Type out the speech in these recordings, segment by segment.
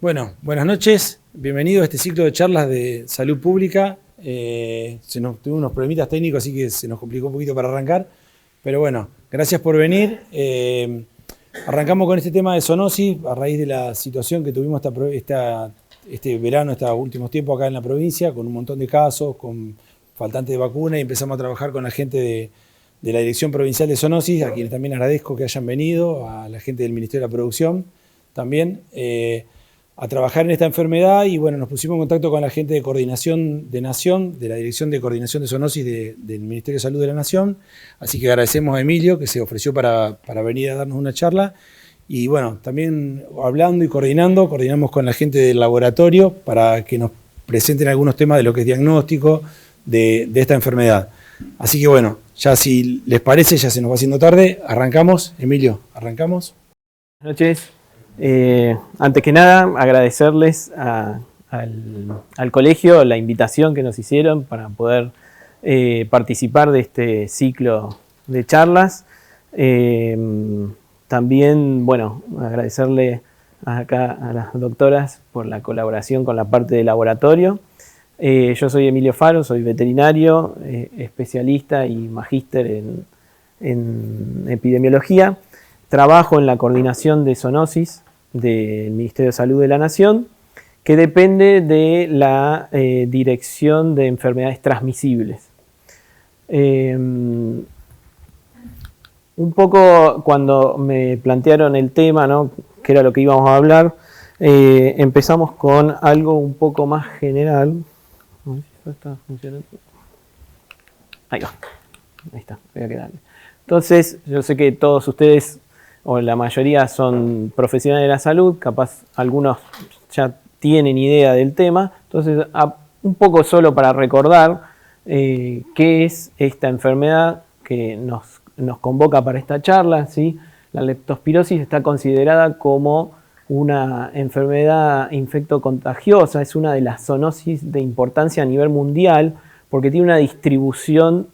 Bueno, buenas noches, bienvenido a este ciclo de charlas de salud pública. Tuvimos unos problemitas técnicos, así que se nos complicó un poquito para arrancar, pero bueno, gracias por venir. Arrancamos con este tema de zoonosis a raíz de la situación que tuvimos este verano, estos últimos tiempos acá en la provincia, con un montón de casos, con faltante de vacuna, y empezamos a trabajar con la gente de la Dirección Provincial de Zoonosis, a quienes también agradezco que hayan venido, a la gente del Ministerio de la Producción también, a trabajar en esta enfermedad. Y bueno, nos pusimos en contacto con la gente de Coordinación de Nación, de la Dirección de Coordinación de Zoonosis del Ministerio de Salud de la Nación. Así que agradecemos a Emilio, que se ofreció para venir a darnos una charla. Y bueno, también hablando y coordinamos con la gente del laboratorio para que nos presenten algunos temas de lo que es diagnóstico de esta enfermedad. Así que bueno, ya si les parece, ya se nos va haciendo tarde, arrancamos. Emilio, ¿arrancamos? Buenas noches. Antes que nada, agradecerles al colegio la invitación que nos hicieron para poder participar de este ciclo de charlas. También, bueno, agradecerle acá a las doctoras por la colaboración con la parte de laboratorio. Yo soy Emilio Faro, soy veterinario, especialista y magíster en epidemiología. Trabajo en la coordinación de zoonosis del Ministerio de Salud de la Nación, que depende de la Dirección de Enfermedades Transmisibles. Un poco cuando me plantearon el tema, ¿no?, que era lo que íbamos a hablar, empezamos con algo un poco más general. A ver si esto está funcionando. Ahí va. Ahí está, voy a quedarme. Entonces, yo sé que todos ustedes, o la mayoría, son profesionales de la salud, capaz algunos ya tienen idea del tema. Entonces, un poco solo para recordar qué es esta enfermedad que nos convoca para esta charla, ¿sí? La leptospirosis está considerada como una enfermedad infectocontagiosa, es una de las zoonosis de importancia a nivel mundial, porque tiene una distribución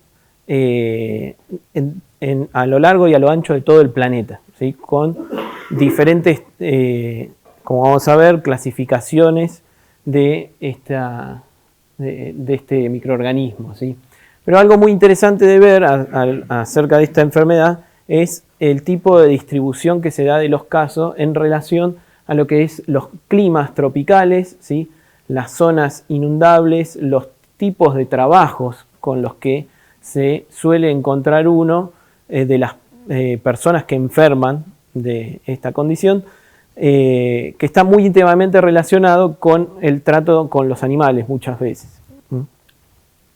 a lo largo y a lo ancho de todo el planeta, ¿sí? Con diferentes, como vamos a ver, clasificaciones de este microorganismo, ¿sí? Pero algo muy interesante de ver acerca de esta enfermedad es el tipo de distribución que se da de los casos en relación a lo que es los climas tropicales, ¿sí? Las zonas inundables, los tipos de trabajos con los que se suele encontrar uno de las personas que enferman de esta condición, que está muy íntimamente relacionado con el trato con los animales muchas veces.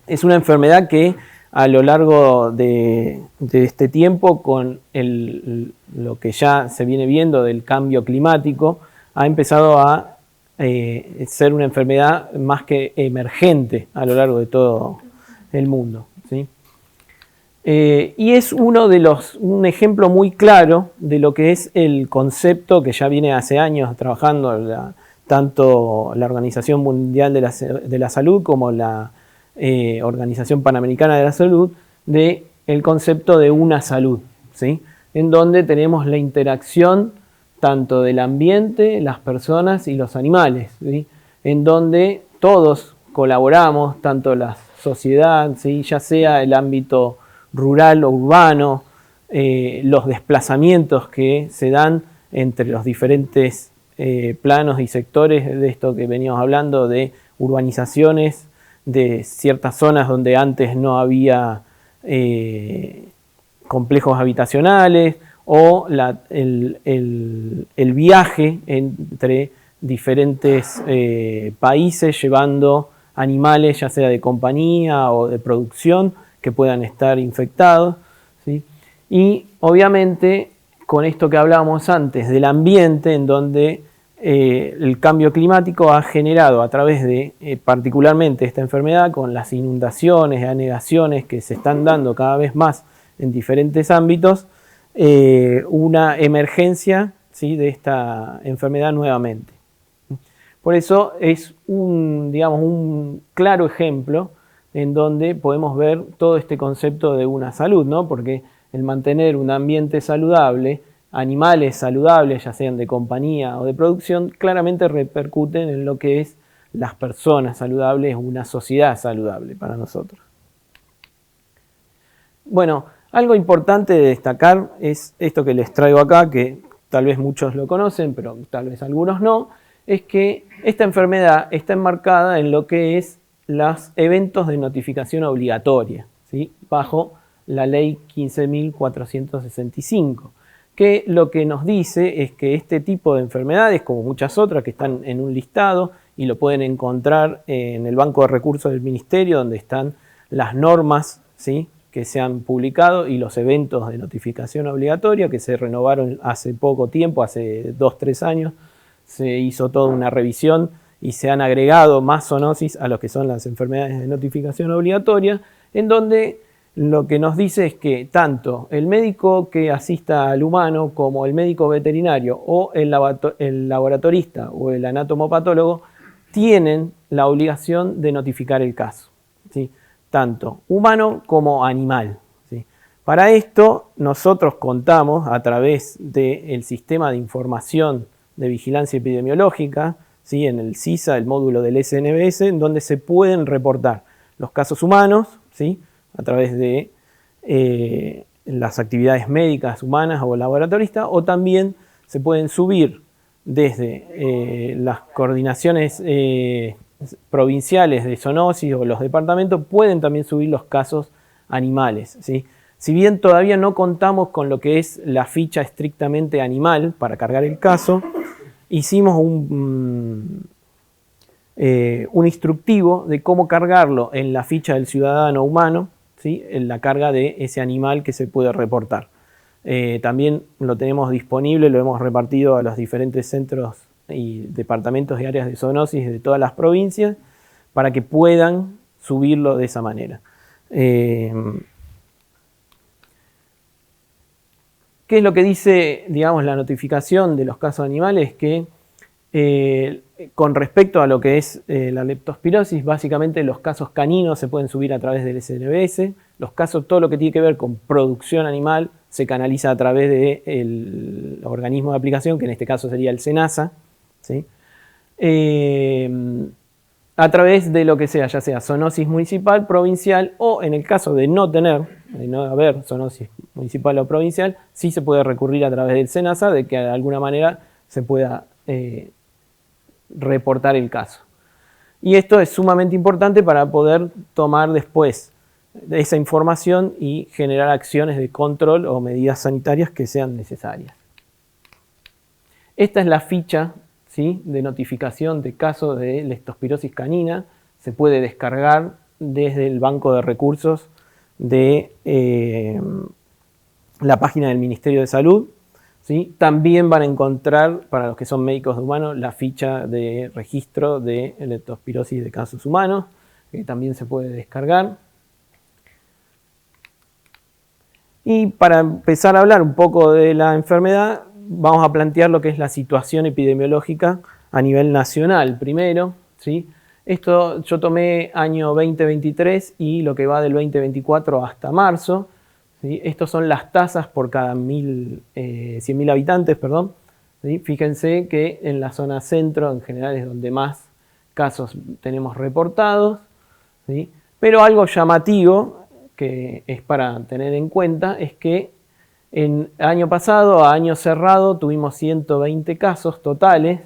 Es una enfermedad que a lo largo de este tiempo, con lo que ya se viene viendo del cambio climático, ha empezado a ser una enfermedad más que emergente a lo largo de todo el mundo, ¿sí? Y es un ejemplo muy claro de lo que es el concepto que ya viene hace años trabajando tanto la Organización Mundial de la Salud como la Organización Panamericana de la Salud, del concepto de una salud, ¿sí? En donde tenemos la interacción tanto del ambiente, las personas y los animales, ¿sí? En donde todos colaboramos, tanto la sociedad, ¿sí?, ya sea el ámbito rural o urbano, los desplazamientos que se dan entre los diferentes planos y sectores de esto que veníamos hablando, de urbanizaciones, de ciertas zonas donde antes no había complejos habitacionales, o el viaje entre diferentes países llevando animales, ya sea de compañía o de producción, que puedan estar infectados, ¿sí? Y obviamente con esto que hablábamos antes del ambiente, en donde el cambio climático ha generado a través de particularmente esta enfermedad, con las inundaciones, anegaciones que se están dando cada vez más en diferentes ámbitos, una emergencia, ¿sí?, de esta enfermedad nuevamente. Por eso es un claro ejemplo en donde podemos ver todo este concepto de una salud, ¿no? Porque el mantener un ambiente saludable animales saludables, ya sean de compañía o de producción, claramente repercuten en lo que es las personas saludables, una sociedad saludable para nosotros. Bueno, algo importante de destacar es esto que les traigo acá, que tal vez muchos lo conocen, pero tal vez algunos no, es que esta enfermedad está enmarcada en lo que es los eventos de notificación obligatoria, ¿sí? Bajo la ley 15.465, que lo que nos dice es que este tipo de enfermedades, como muchas otras que están en un listado y lo pueden encontrar en el banco de recursos del Ministerio, donde están las normas, ¿sí?, que se han publicado y los eventos de notificación obligatoria que se renovaron hace poco tiempo, hace 2-3 años, se hizo toda una revisión y se han agregado más zoonosis a lo que son las enfermedades de notificación obligatoria, en donde lo que nos dice es que tanto el médico que asista al humano como el médico veterinario o el laboratorista o el anatomopatólogo tienen la obligación de notificar el caso, ¿sí?, tanto humano como animal, ¿sí? Para esto nosotros contamos a través del sistema de información de vigilancia epidemiológica, ¿sí?, en el SISA, el módulo del SNBS, en donde se pueden reportar los casos humanos, ¿sí?, a través de las actividades médicas humanas o laboratoristas, o también se pueden subir desde las coordinaciones provinciales de zoonosis o los departamentos, pueden también subir los casos animales, ¿sí? Si bien todavía no contamos con lo que es la ficha estrictamente animal para cargar el caso, hicimos un instructivo de cómo cargarlo en la ficha del ciudadano humano, ¿sí?, en la carga de ese animal que se puede reportar. También lo tenemos disponible, lo hemos repartido a los diferentes centros y departamentos y áreas de zoonosis de todas las provincias para que puedan subirlo de esa manera. ¿Qué es lo que dice, digamos, la notificación de los casos animales? Que con respecto a lo que es la leptospirosis, básicamente los casos caninos se pueden subir a través del SNBS, los casos, todo lo que tiene que ver con producción animal se canaliza a través del organismo de aplicación, que en este caso sería el SENASA, ¿sí?, a través de lo que sea, ya sea zoonosis municipal, provincial, o en el caso de no haber zoonosis municipal o provincial, sí se puede recurrir a través del SENASA, de que de alguna manera se pueda reportar el caso. Y esto es sumamente importante para poder tomar después esa información y generar acciones de control o medidas sanitarias que sean necesarias. Esta es la ficha, ¿sí?, de notificación de casos de leptospirosis canina. Se puede descargar desde el banco de recursos de la página del Ministerio de Salud, ¿sí? También van a encontrar, para los que son médicos de humanos, la ficha de registro de leptospirosis de casos humanos, que también se puede descargar. Y para empezar a hablar un poco de la enfermedad, vamos a plantear lo que es la situación epidemiológica a nivel nacional primero, ¿sí? Esto yo tomé año 2023 y lo que va del 2024 hasta marzo, ¿sí? Estos son las tasas por cada 100.000 habitantes, perdón, ¿sí? Fíjense que en la zona centro en general es donde más casos tenemos reportados, ¿sí? Pero algo llamativo que es para tener en cuenta es que en año pasado, a año cerrado, tuvimos 120 casos totales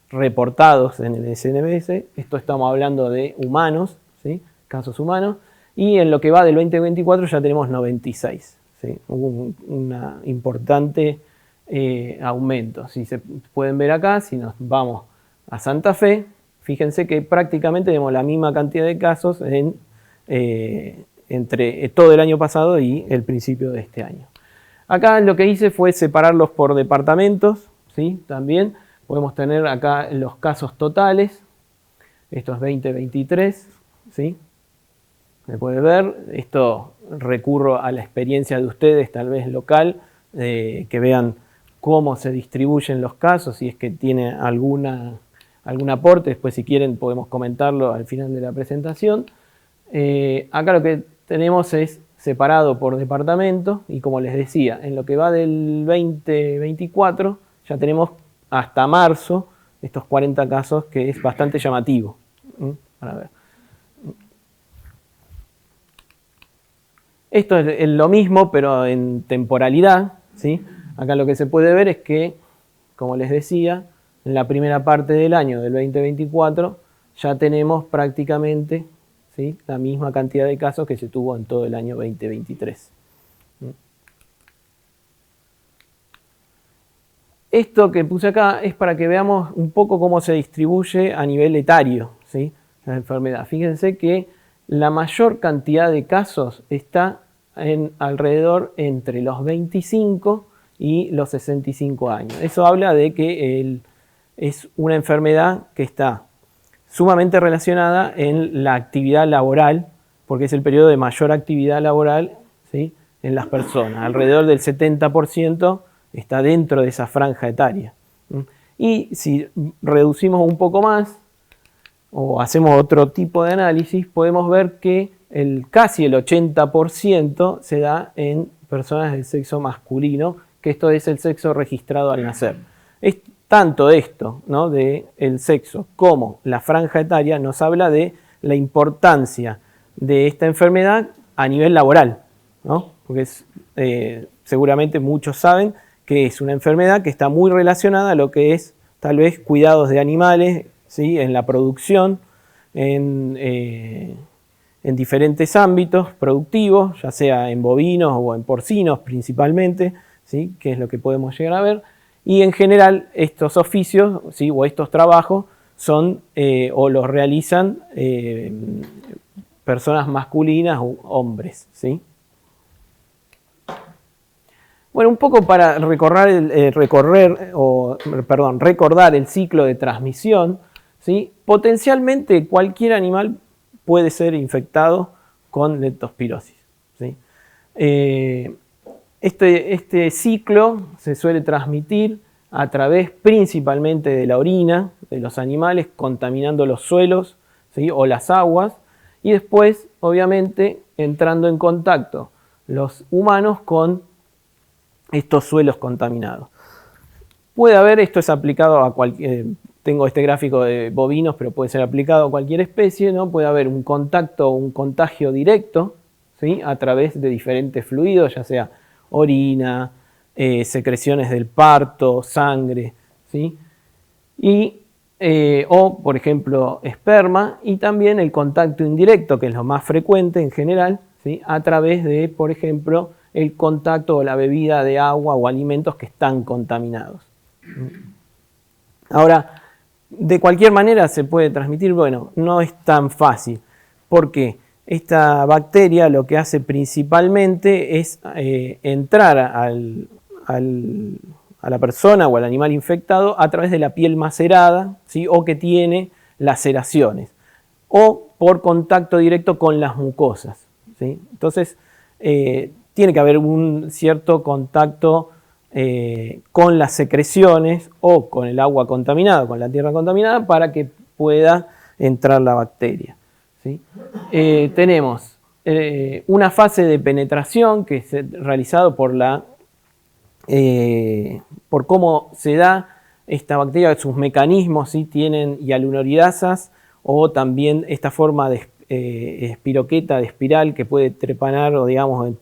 reportados en el SNBS. Esto estamos hablando de humanos, ¿sí?, casos humanos. Y en lo que va del 2024 ya tenemos 96. ¿Sí? Hubo un importante aumento. Si se pueden ver acá, si nos vamos a Santa Fe, fíjense que prácticamente tenemos la misma cantidad de casos entre todo el año pasado y el principio de este año. Acá lo que hice fue separarlos por departamentos, ¿sí? También podemos tener acá los casos totales. Esto es 2023, ¿sí? Se puede ver. Esto recurro a la experiencia de ustedes, tal vez local, que vean cómo se distribuyen los casos, si es que tiene algún aporte. Después, si quieren, podemos comentarlo al final de la presentación. Acá lo que tenemos es separado por departamento, y como les decía, en lo que va del 2024 ya tenemos hasta marzo estos 40 casos, que es bastante llamativo. Para ver. Esto es lo mismo, pero en temporalidad, ¿sí? Acá lo que se puede ver es que, como les decía, en la primera parte del año del 2024 ya tenemos prácticamente, ¿sí?, la misma cantidad de casos que se tuvo en todo el año 2023. Esto que puse acá es para que veamos un poco cómo se distribuye a nivel etario, ¿sí?, la enfermedad. Fíjense que la mayor cantidad de casos está alrededor entre los 25 y los 65 años. Eso habla de que es una enfermedad que está sumamente relacionada en la actividad laboral, porque es el periodo de mayor actividad laboral, ¿sí?, en las personas. Alrededor del 70% está dentro de esa franja etaria. Y si reducimos un poco más, o hacemos otro tipo de análisis, podemos ver que casi el 80% se da en personas del sexo masculino, que esto es el sexo registrado al nacer. Es tanto esto, ¿no?, del sexo como la franja etaria nos habla de la importancia de esta enfermedad a nivel laboral, ¿no? Porque seguramente muchos saben que es una enfermedad que está muy relacionada a lo que es tal vez cuidados de animales, ¿sí?, en la producción, en diferentes ámbitos productivos, ya sea en bovinos o en porcinos principalmente, ¿sí?, que es lo que podemos llegar a ver. Y en general estos oficios, ¿sí?, o estos trabajos son o los realizan personas masculinas o hombres, ¿sí? Bueno, un poco para recordar el ciclo de transmisión, ¿sí? Potencialmente cualquier animal puede ser infectado con leptospirosis, ¿sí? Este ciclo se suele transmitir a través principalmente de la orina de los animales, contaminando los suelos, ¿sí?, o las aguas, y después, obviamente, entrando en contacto los humanos con estos suelos contaminados. Puede haber, esto es aplicado a cualquier, tengo este gráfico de bovinos, pero puede ser aplicado a cualquier especie, ¿no? Puede haber un contacto o un contagio directo, ¿sí?, a través de diferentes fluidos, ya sea orina, secreciones del parto, sangre, ¿sí?, o, por ejemplo, esperma, y también el contacto indirecto, que es lo más frecuente en general, ¿sí?, a través de, por ejemplo, el contacto o la bebida de agua o alimentos que están contaminados. Ahora, de cualquier manera se puede transmitir. Bueno, no es tan fácil, porque esta bacteria lo que hace principalmente es entrar a la persona o al animal infectado a través de la piel macerada, ¿sí?, o que tiene laceraciones, o por contacto directo con las mucosas, ¿sí? Entonces, tiene que haber un cierto contacto con las secreciones o con el agua contaminada, con la tierra contaminada, para que pueda entrar la bacteria, ¿sí? Tenemos una fase de penetración que es realizado por cómo se da esta bacteria, sus mecanismos, ¿sí?, tienen hialuronidasas, o también esta forma de espiroqueta, de espiral, que puede trepanar o, digamos,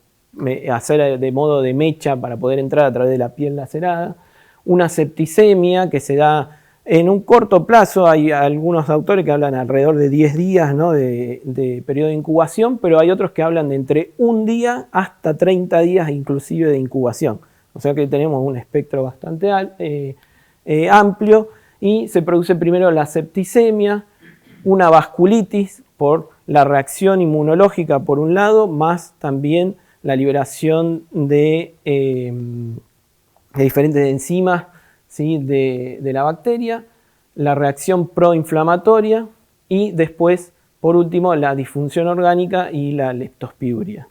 hacer de modo de mecha para poder entrar a través de la piel lacerada. Una septicemia que se da en un corto plazo. Hay algunos autores que hablan alrededor de 10 días, ¿no?, de periodo de incubación, pero hay otros que hablan de entre un día hasta 30 días inclusive de incubación. O sea que tenemos un espectro bastante amplio, y se produce primero la septicemia, una vasculitis por la reacción inmunológica por un lado, más también la liberación de diferentes enzimas, ¿sí?, de la bacteria, la reacción proinflamatoria, y después, por último, la disfunción orgánica y la leptospiuria.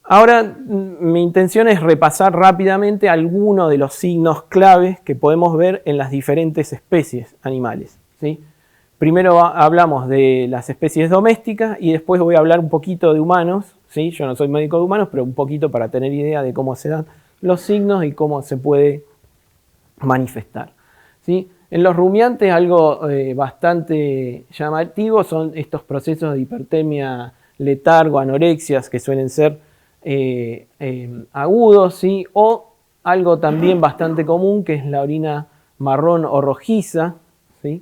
Ahora, mi intención es repasar rápidamente algunos de los signos claves que podemos ver en las diferentes especies animales, ¿sí? Primero hablamos de las especies domésticas y después voy a hablar un poquito de humanos, ¿sí? Yo no soy médico de humanos, pero un poquito para tener idea de cómo se dan los signos y cómo se puede manifestar, ¿sí? En los rumiantes algo bastante llamativo son estos procesos de hipertermia, letargo, anorexias que suelen ser agudos, ¿sí? O algo también bastante común que es la orina marrón o rojiza, ¿sí?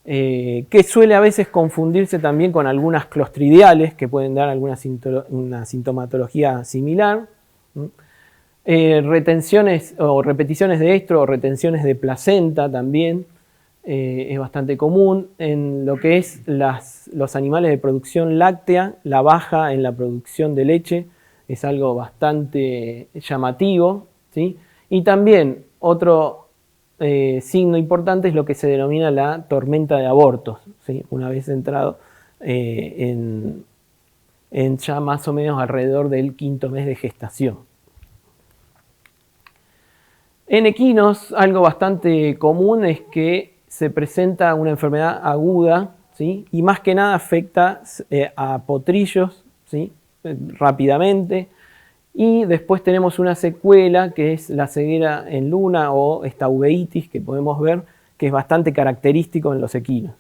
Que suele a veces confundirse también con algunas clostridiales que pueden dar una sintomatología similar. Retenciones o repeticiones de estro o retenciones de placenta también es bastante común. En lo que es los animales de producción láctea, la baja en la producción de leche es algo bastante llamativo, ¿sí? Y también otro signo importante es lo que se denomina la tormenta de abortos, ¿sí? Una vez entrado en ya más o menos alrededor del 5º mes de gestación. En equinos, algo bastante común es que se presenta una enfermedad aguda, ¿sí? Y más que nada afecta a potrillos, ¿sí? Rápidamente. Y después tenemos una secuela que es la ceguera en luna o esta uveitis que podemos ver que es bastante característico en los equinos.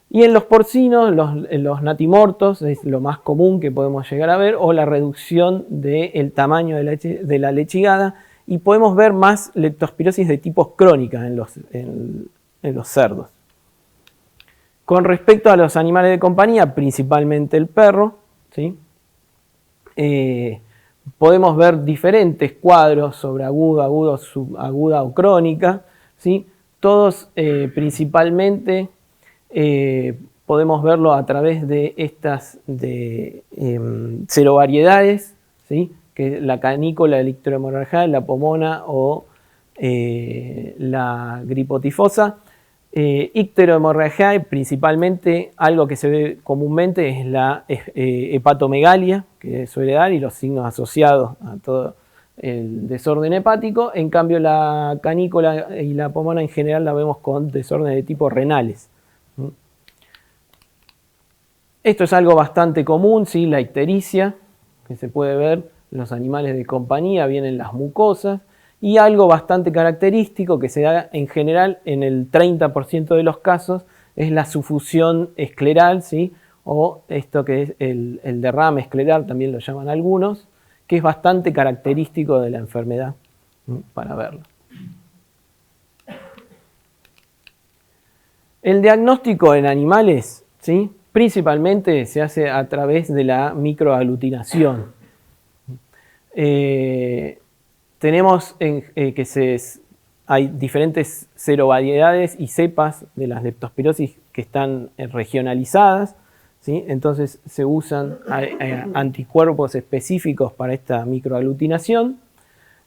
Y en los porcinos, los natimortos es lo más común que podemos llegar a ver, o la reducción del tamaño de la lechigada, y podemos ver más leptospirosis de tipos crónicas en los cerdos. Con respecto a los animales de compañía, principalmente el perro, ¿sí? Podemos ver diferentes cuadros sobre aguda, subaguda o crónica, ¿sí? Todos principalmente podemos verlo a través de estas serovariedades, ¿sí? Que la canícola, la icterohemorragia, la pomona o la gripotifosa. Icterohemorragia, principalmente algo que se ve comúnmente es la hepatomegalia que suele dar y los signos asociados a todo el desorden hepático. En cambio la canícola y la pomona en general la vemos con desórdenes de tipo renales. Esto es algo bastante común, ¿sí? La ictericia, que se puede ver en los animales de compañía, vienen las mucosas. Y algo bastante característico que se da en general en el 30% de los casos es la sufusión escleral, ¿sí? O esto que es el derrame escleral, también lo llaman algunos, que es bastante característico de la enfermedad, para verlo. El diagnóstico en animales, ¿sí? Principalmente se hace a través de la microaglutinación. Tenemos que hay diferentes serovariedades y cepas de las leptospirosis que están regionalizadas, ¿sí? Entonces se usan anticuerpos específicos para esta microaglutinación.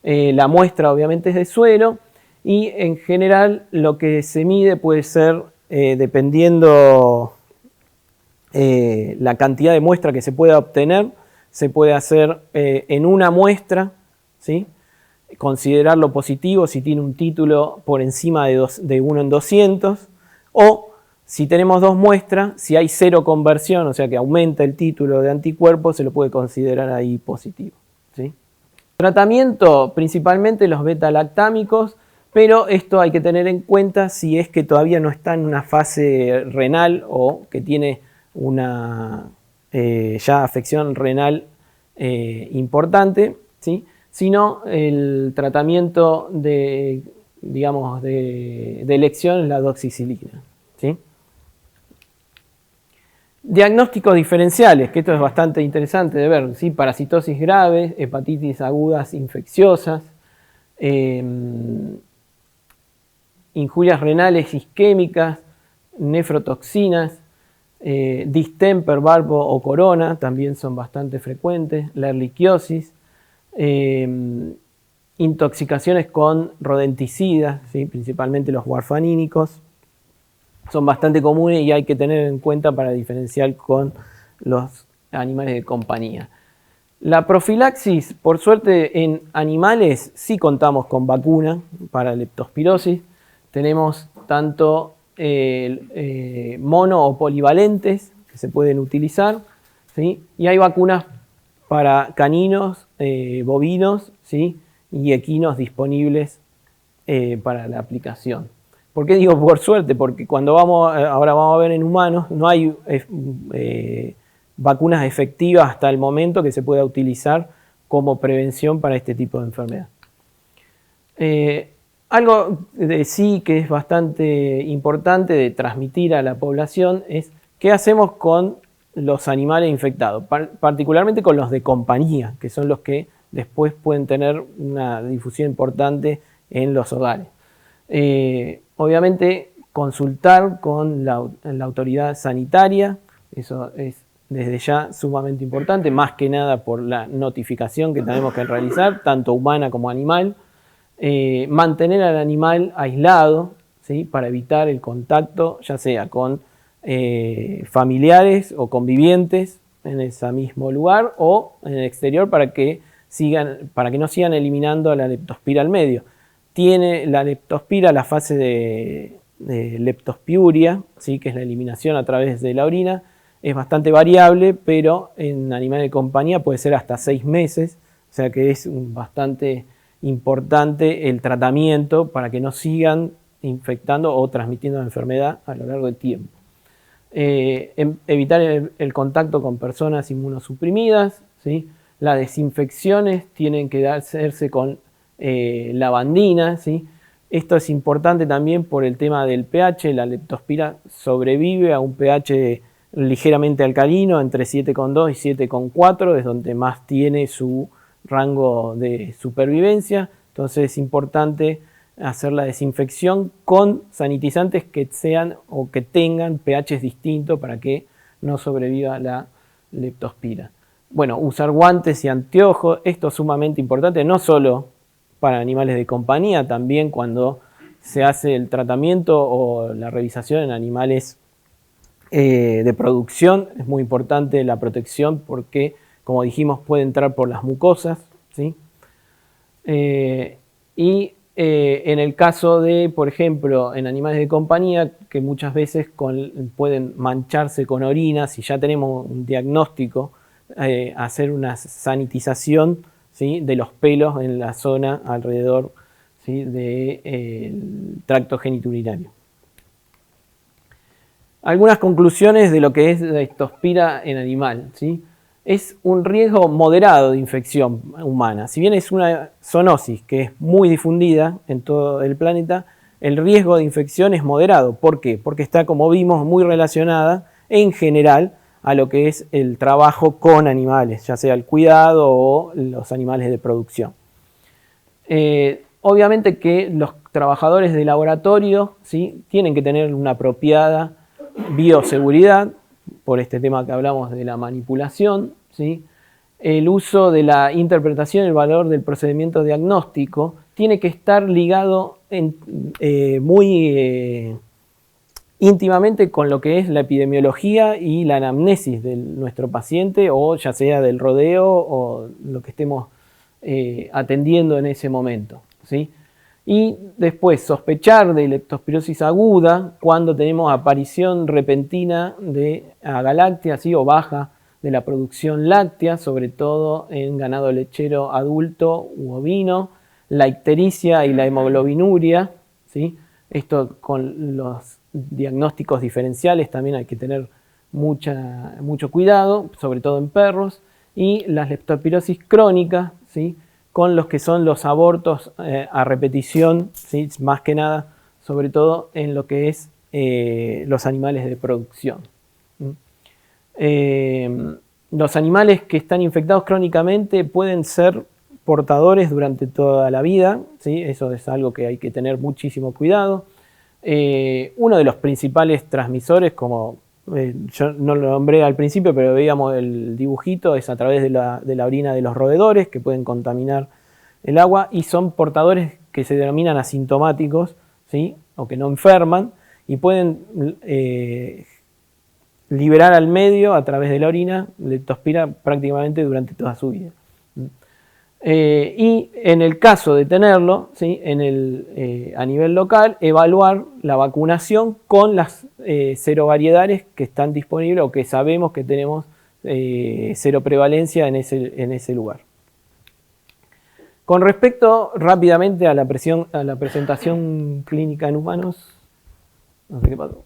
La muestra obviamente es de suero y en general lo que se mide puede ser, dependiendo la cantidad de muestra que se pueda obtener, se puede hacer en una muestra, ¿sí? Considerarlo positivo si tiene un título por encima de 1 en 200, o si tenemos 2 muestras, si hay 0 conversión, o sea que aumenta el título de anticuerpos, se lo puede considerar ahí positivo, ¿sí? Tratamiento, principalmente los beta-lactámicos, pero esto hay que tener en cuenta si es que todavía no está en una fase renal o que tiene una ya afección renal importante, ¿sí? Sino el tratamiento de elección es la doxicilina, ¿sí? Diagnósticos diferenciales, que esto es bastante interesante de ver, ¿sí? Parasitosis grave, hepatitis agudas infecciosas, injurias renales isquémicas, nefrotoxinas, distemper, barbo o corona, también son bastante frecuentes, la erliquiosis, intoxicaciones con rodenticidas, ¿sí? Principalmente los warfarínicos, son bastante comunes y hay que tener en cuenta para diferenciar con los animales de compañía. La profilaxis, por suerte en animales sí contamos con vacuna para leptospirosis. Tenemos tanto mono o polivalentes que se pueden utilizar, ¿sí? Y hay vacunas para caninos, bovinos, ¿sí? Y equinos disponibles para la aplicación. ¿Por qué digo por suerte? Porque cuando ahora vamos a ver en humanos, no hay vacunas efectivas hasta el momento que se pueda utilizar como prevención para este tipo de enfermedad. Algo de sí que es bastante importante de transmitir a la población es qué hacemos con los animales infectados, particularmente con los de compañía, que son los que después pueden tener una difusión importante en los hogares. Obviamente consultar con la autoridad sanitaria, eso es desde ya sumamente importante, más que nada por la notificación que tenemos que realizar, tanto humana como animal. Mantener al animal aislado, ¿sí? Para evitar el contacto, ya sea con familiares o convivientes en ese mismo lugar o en el exterior para que no sigan eliminando la leptospira al medio. Tiene la leptospira la fase de leptospiuria, ¿sí? Que es la eliminación a través de la orina. Es bastante variable, pero en animales de compañía puede ser hasta 6 meses, o sea que es bastante importante el tratamiento para que no sigan infectando o transmitiendo la enfermedad a lo largo del tiempo. Evitar el contacto con personas inmunosuprimidas, ¿sí? Las desinfecciones tienen que hacerse con lavandina, ¿sí? Esto es importante también por el tema del pH. La leptospira sobrevive a un pH ligeramente alcalino, entre 7,2 y 7,4, es donde más tiene su rango de supervivencia. Entonces es importante hacer la desinfección con sanitizantes que sean o que tengan pHs distintos para que no sobreviva la leptospira. Bueno, usar guantes y anteojos, esto es sumamente importante, no solo para animales de compañía, también cuando se hace el tratamiento o la revisación en animales de producción. Es muy importante la protección porque, como dijimos, puede entrar por las mucosas, ¿sí? En el caso de, por ejemplo, en animales de compañía, que muchas veces pueden mancharse con orina, si ya tenemos un diagnóstico, hacer una sanitización, ¿sí? De los pelos en la zona alrededor, ¿sí? Del tracto genitourinario. Algunas conclusiones de lo que es la leptospira en animal, ¿sí? Es un riesgo moderado de infección humana. Si bien es una zoonosis que es muy difundida en todo el planeta, el riesgo de infección es moderado. ¿Por qué? Porque está, como vimos, muy relacionada en general a lo que es el trabajo con animales, ya sea el cuidado o los animales de producción. Obviamente que los trabajadores de laboratorio, ¿sí? Tienen que tener una apropiada bioseguridad, por este tema que hablamos de la manipulación, ¿sí? El uso de la interpretación y el valor del procedimiento diagnóstico tiene que estar ligado muy íntimamente con lo que es la epidemiología y la anamnesis de nuestro paciente, o ya sea del rodeo o lo que estemos atendiendo en ese momento, ¿sí? Y después sospechar de leptospirosis aguda cuando tenemos aparición repentina de agaláctea, ¿sí? O baja de la producción láctea, sobre todo en ganado lechero adulto u ovino, la ictericia y la hemoglobinuria, ¿sí? Esto con los diagnósticos diferenciales también hay que tener mucho cuidado, sobre todo en perros, y la leptospirosis crónica, ¿sí? Con los que son los abortos a repetición, ¿sí? Más que nada, sobre todo en lo que es los animales de producción. Los animales que están infectados crónicamente pueden ser portadores durante toda la vida, ¿sí? Eso es algo que hay que tener muchísimo cuidado. Uno de los principales transmisores, como yo no lo nombré al principio, pero veíamos el dibujito, es a través de la orina de los roedores que pueden contaminar el agua y son portadores que se denominan asintomáticos, ¿sí? O que no enferman y pueden liberar al medio a través de la orina leptospira prácticamente durante toda su vida. Y en el caso de tenerlo, ¿sí? A nivel local, evaluar la vacunación con las serovariedades que están disponibles o que sabemos que tenemos seroprevalencia en ese lugar. Con respecto rápidamente a la presentación clínica en humanos, no sé qué pasó.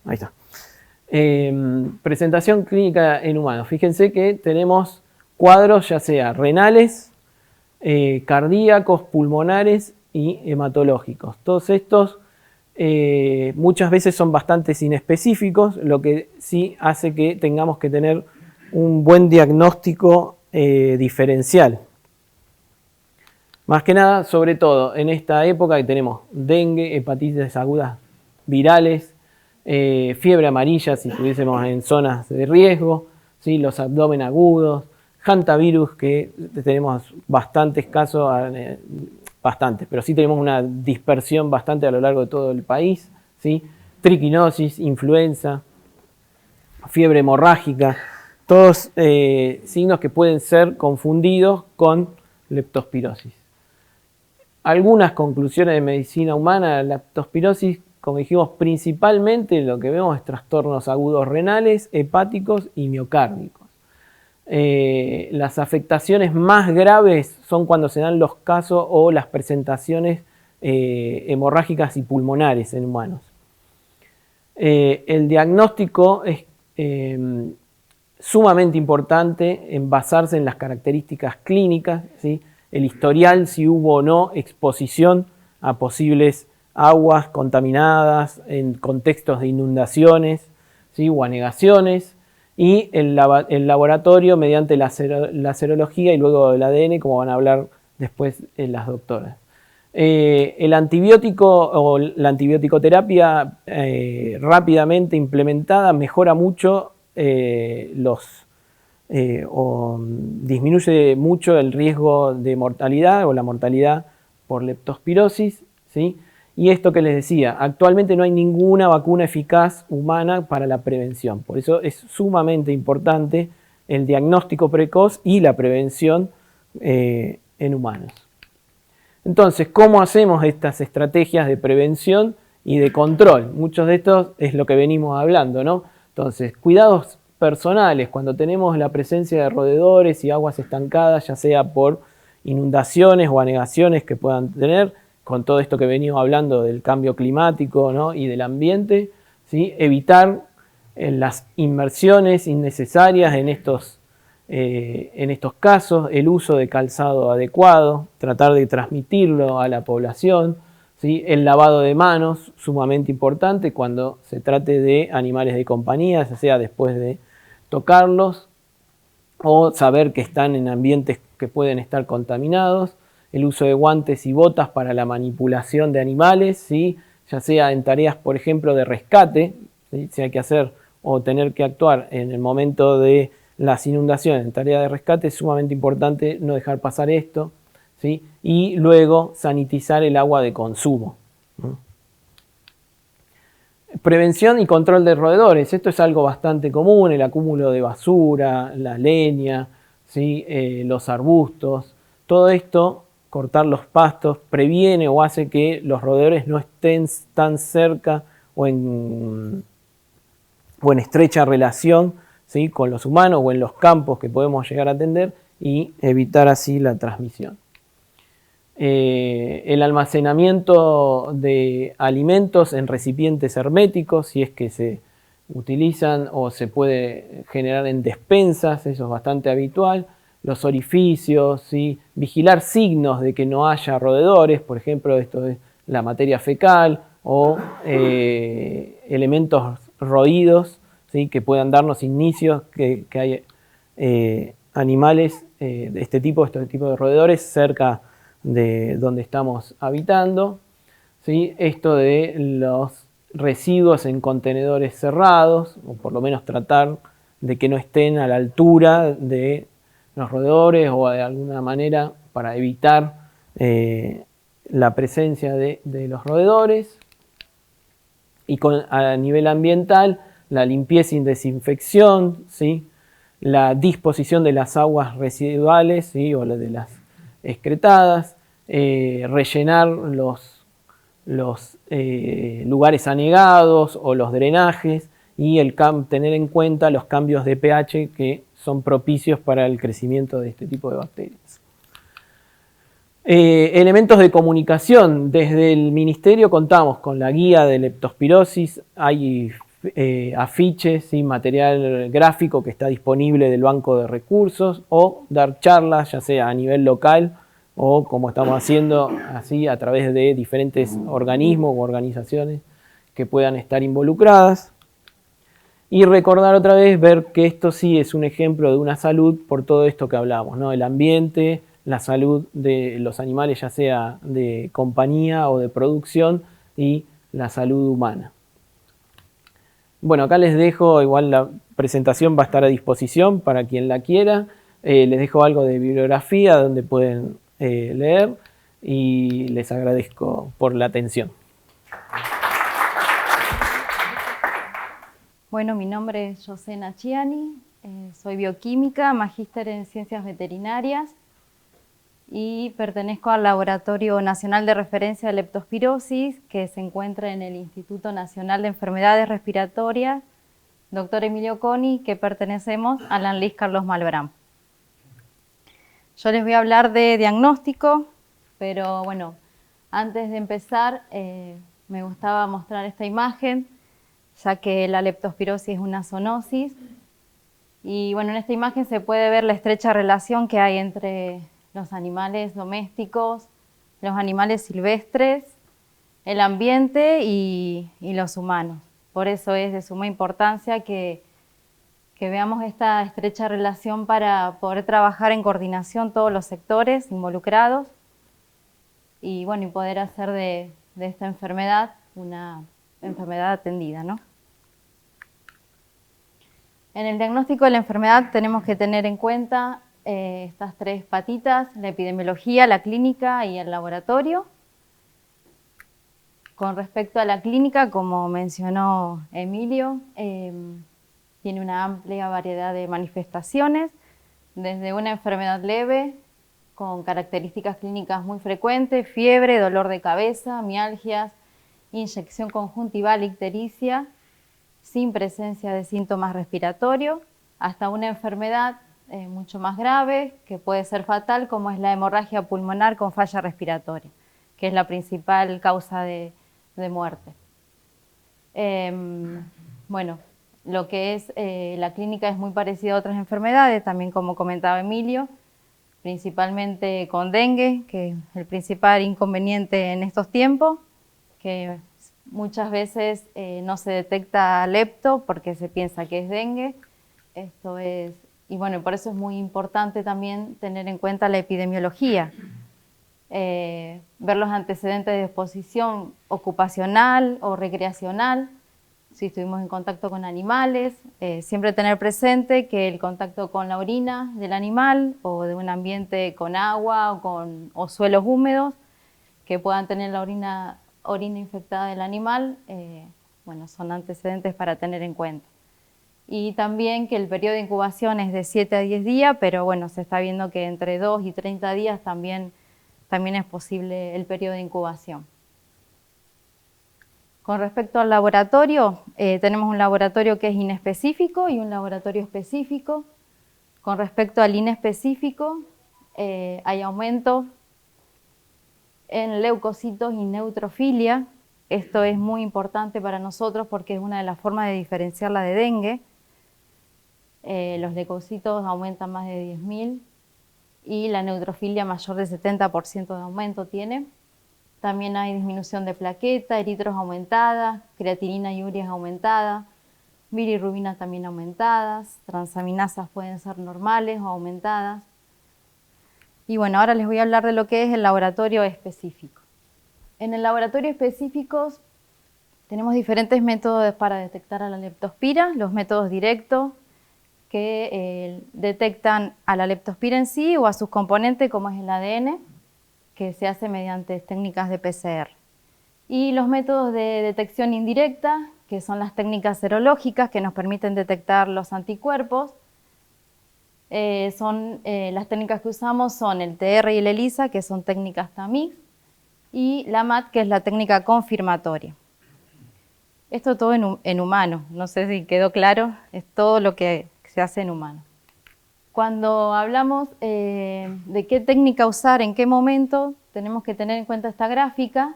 Ahí está. Presentación clínica en humanos. Fíjense que tenemos cuadros ya sea renales, cardíacos, pulmonares y hematológicos. Todos estos muchas veces son bastante inespecíficos, lo que sí hace que tengamos que tener un buen diagnóstico diferencial. Más que nada, sobre todo en esta época que tenemos dengue, hepatitis agudas virales, fiebre amarilla si estuviésemos en zonas de riesgo, ¿sí? Los abdomen agudos, hantavirus, que tenemos bastantes casos, bastantes, pero sí tenemos una dispersión bastante a lo largo de todo el país, ¿sí? Triquinosis, influenza, fiebre hemorrágica, todos signos que pueden ser confundidos con leptospirosis. Algunas conclusiones de medicina humana, la leptospirosis, como dijimos, principalmente lo que vemos es trastornos agudos renales, hepáticos y miocárdicos. Las afectaciones más graves son cuando se dan los casos o las presentaciones hemorrágicas y pulmonares en humanos. El diagnóstico es sumamente importante en basarse en las características clínicas, ¿sí? El historial, si hubo o no exposición a posibles aguas contaminadas en contextos de inundaciones, ¿sí? O anegaciones, y el laboratorio mediante la serología y luego el ADN, como van a hablar después las doctoras. El antibiótico o la antibioticoterapia rápidamente implementada mejora mucho o disminuye mucho el riesgo de mortalidad o la mortalidad por leptospirosis, ¿sí? Y esto que les decía, actualmente no hay ninguna vacuna eficaz humana para la prevención. Por eso es sumamente importante el diagnóstico precoz y la prevención en humanos. Entonces, ¿cómo hacemos estas estrategias de prevención y de control? Muchos de estos es lo que venimos hablando, ¿no? Entonces, cuidados personales, cuando tenemos la presencia de roedores y aguas estancadas, ya sea por inundaciones o anegaciones que puedan tener, con todo esto que venimos hablando del cambio climático, ¿no? Y del ambiente, ¿sí? Evitar las inmersiones innecesarias en estos casos, el uso de calzado adecuado, tratar de transmitirlo a la población, ¿sí? El lavado de manos, sumamente importante cuando se trate de animales de compañía, ya sea después de tocarlos o saber que están en ambientes que pueden estar contaminados. El uso de guantes y botas para la manipulación de animales, ¿sí? Ya sea en tareas, por ejemplo, de rescate, ¿sí? Si hay que hacer o tener que actuar en el momento de las inundaciones, en tarea de rescate, es sumamente importante no dejar pasar esto, ¿sí? Y luego sanitizar el agua de consumo. Prevención y control de roedores. Esto es algo bastante común, el acúmulo de basura, la leña, ¿sí? Los arbustos. Todo esto, cortar los pastos, previene o hace que los roedores no estén tan cerca o en estrecha relación, ¿sí? Con los humanos o en los campos que podemos llegar a atender y evitar así la transmisión. El almacenamiento de alimentos en recipientes herméticos, si es que se utilizan o se puede generar en despensas, eso es bastante habitual. Los orificios, ¿sí? Vigilar signos de que no haya roedores, por ejemplo, esto es la materia fecal o elementos roídos, ¿sí? Que puedan darnos indicios que hay animales de este tipo de roedores cerca de donde estamos habitando, ¿sí? Esto de los residuos en contenedores cerrados, o por lo menos tratar de que no estén a la altura de los roedores o de alguna manera para evitar la presencia de los roedores. Y a nivel ambiental, la limpieza y desinfección, ¿sí? La disposición de las aguas residuales, ¿sí? O de las excretadas, rellenar los lugares anegados o los drenajes y tener en cuenta los cambios de pH que son propicios para el crecimiento de este tipo de bacterias. Elementos de comunicación. Desde el Ministerio contamos con la guía de leptospirosis, hay afiches y material gráfico que está disponible del banco de recursos, o dar charlas, ya sea a nivel local o como estamos haciendo así a través de diferentes organismos u organizaciones que puedan estar involucradas. Y recordar otra vez, ver que esto sí es un ejemplo de una salud por todo esto que hablamos, ¿no? El ambiente, la salud de los animales, ya sea de compañía o de producción, y la salud humana. Bueno, acá les dejo, igual la presentación va a estar a disposición para quien la quiera. Les dejo algo de bibliografía donde pueden leer y les agradezco por la atención. Bueno, mi nombre es Josena Chiani, soy bioquímica, magíster en ciencias veterinarias y pertenezco al Laboratorio Nacional de Referencia de Leptospirosis, que se encuentra en el Instituto Nacional de Enfermedades Respiratorias, Dr. Emilio Coni, que pertenecemos a la ANLIS Carlos Malbrán. Yo les voy a hablar de diagnóstico, pero bueno, antes de empezar me gustaba mostrar esta imagen, ya que la leptospirosis es una zoonosis. Y bueno, en esta imagen se puede ver la estrecha relación que hay entre los animales domésticos, los animales silvestres, el ambiente y los humanos. Por eso es de suma importancia que veamos esta estrecha relación para poder trabajar en coordinación todos los sectores involucrados y bueno, y poder hacer de esta enfermedad una enfermedad atendida, ¿no? En el diagnóstico de la enfermedad tenemos que tener en cuenta estas tres patitas: la epidemiología, la clínica y el laboratorio. Con respecto a la clínica, como mencionó Emilio, tiene una amplia variedad de manifestaciones, desde una enfermedad leve con características clínicas muy frecuentes, fiebre, dolor de cabeza, mialgias, inyección conjuntival, ictericia, sin presencia de síntomas respiratorios, hasta una enfermedad mucho más grave, que puede ser fatal, como es la hemorragia pulmonar con falla respiratoria, que es la principal causa de muerte. Bueno, lo que es la clínica es muy parecida a otras enfermedades, también como comentaba Emilio, principalmente con dengue, que es el principal inconveniente en estos tiempos, que muchas veces no se detecta lepto porque se piensa que es dengue. Y bueno, por eso es muy importante también tener en cuenta la epidemiología, ver los antecedentes de exposición ocupacional o recreacional, si estuvimos en contacto con animales, siempre tener presente que el contacto con la orina del animal o de un ambiente con agua o suelos húmedos que puedan tener la orina infectada del animal, bueno, son antecedentes para tener en cuenta. Y también que el periodo de incubación es de 7 a 10 días, pero bueno, se está viendo que entre 2 y 30 días también es posible el periodo de incubación. Con respecto al laboratorio, tenemos un laboratorio que es inespecífico y un laboratorio específico. Con respecto al inespecífico, hay aumento en leucocitos y neutrofilia. Esto es muy importante para nosotros porque es una de las formas de diferenciarla de dengue. Los leucocitos aumentan más de 10.000 y la neutrofilia mayor de 70% de aumento tiene. También hay disminución de plaqueta, eritros aumentadas, creatinina y ureas aumentadas, bilirrubina también aumentadas, transaminasas pueden ser normales o aumentadas. Y bueno, ahora les voy a hablar de lo que es el laboratorio específico. En el laboratorio específico tenemos diferentes métodos para detectar a la leptospira, los métodos directos que detectan a la leptospira en sí o a sus componentes como es el ADN, que se hace mediante técnicas de PCR. Y los métodos de detección indirecta, que son las técnicas serológicas que nos permiten detectar los anticuerpos. Las técnicas que usamos son el TR y el ELISA, que son técnicas TAMIX, y la MAT, que es la técnica confirmatoria. Esto todo en humano, no sé si quedó claro, es todo lo que se hace en humano. Cuando hablamos de qué técnica usar, en qué momento, tenemos que tener en cuenta esta gráfica,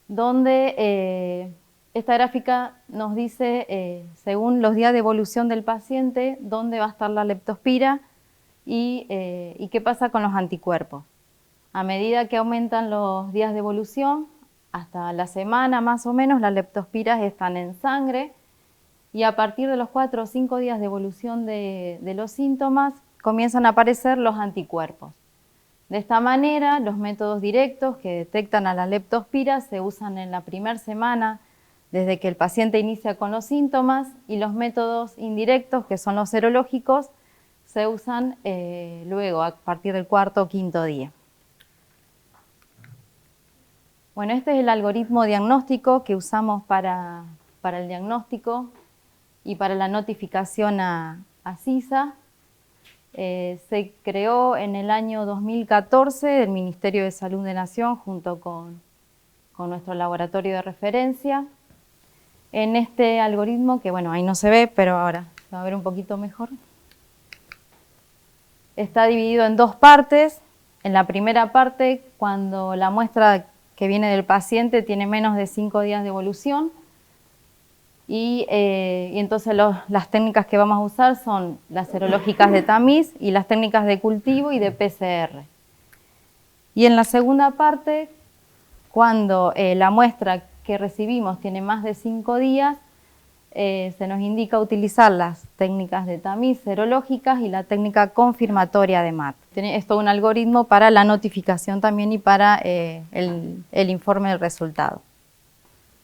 donde esta gráfica nos dice, según los días de evolución del paciente, dónde va a estar la leptospira y qué pasa con los anticuerpos. A medida que aumentan los días de evolución, hasta la semana más o menos, las leptospiras están en sangre, y a partir de los 4 o 5 días de evolución de los síntomas, comienzan a aparecer los anticuerpos. De esta manera, los métodos directos que detectan a la leptospira se usan en la primera semana desde que el paciente inicia con los síntomas, y los métodos indirectos, que son los serológicos, se usan luego, a partir del 4º o 5º día. Bueno, este es el algoritmo diagnóstico que usamos para el diagnóstico y para la notificación a CISA. Se creó en el año 2014 del Ministerio de Salud de Nación junto con nuestro laboratorio de referencia. En este algoritmo, que bueno, ahí no se ve, pero ahora se va a ver un poquito mejor, está dividido en 2 partes. En la primera parte, cuando la muestra que viene del paciente tiene menos de 5 días de evolución, y entonces las técnicas que vamos a usar son las serológicas de tamiz y las técnicas de cultivo y de PCR. Y en la segunda parte, cuando la muestra que recibimos tiene más de 5 días, se nos indica utilizar las técnicas de tamiz serológicas y la técnica confirmatoria de MAT. Es todo un algoritmo para la notificación también y para el informe del resultado.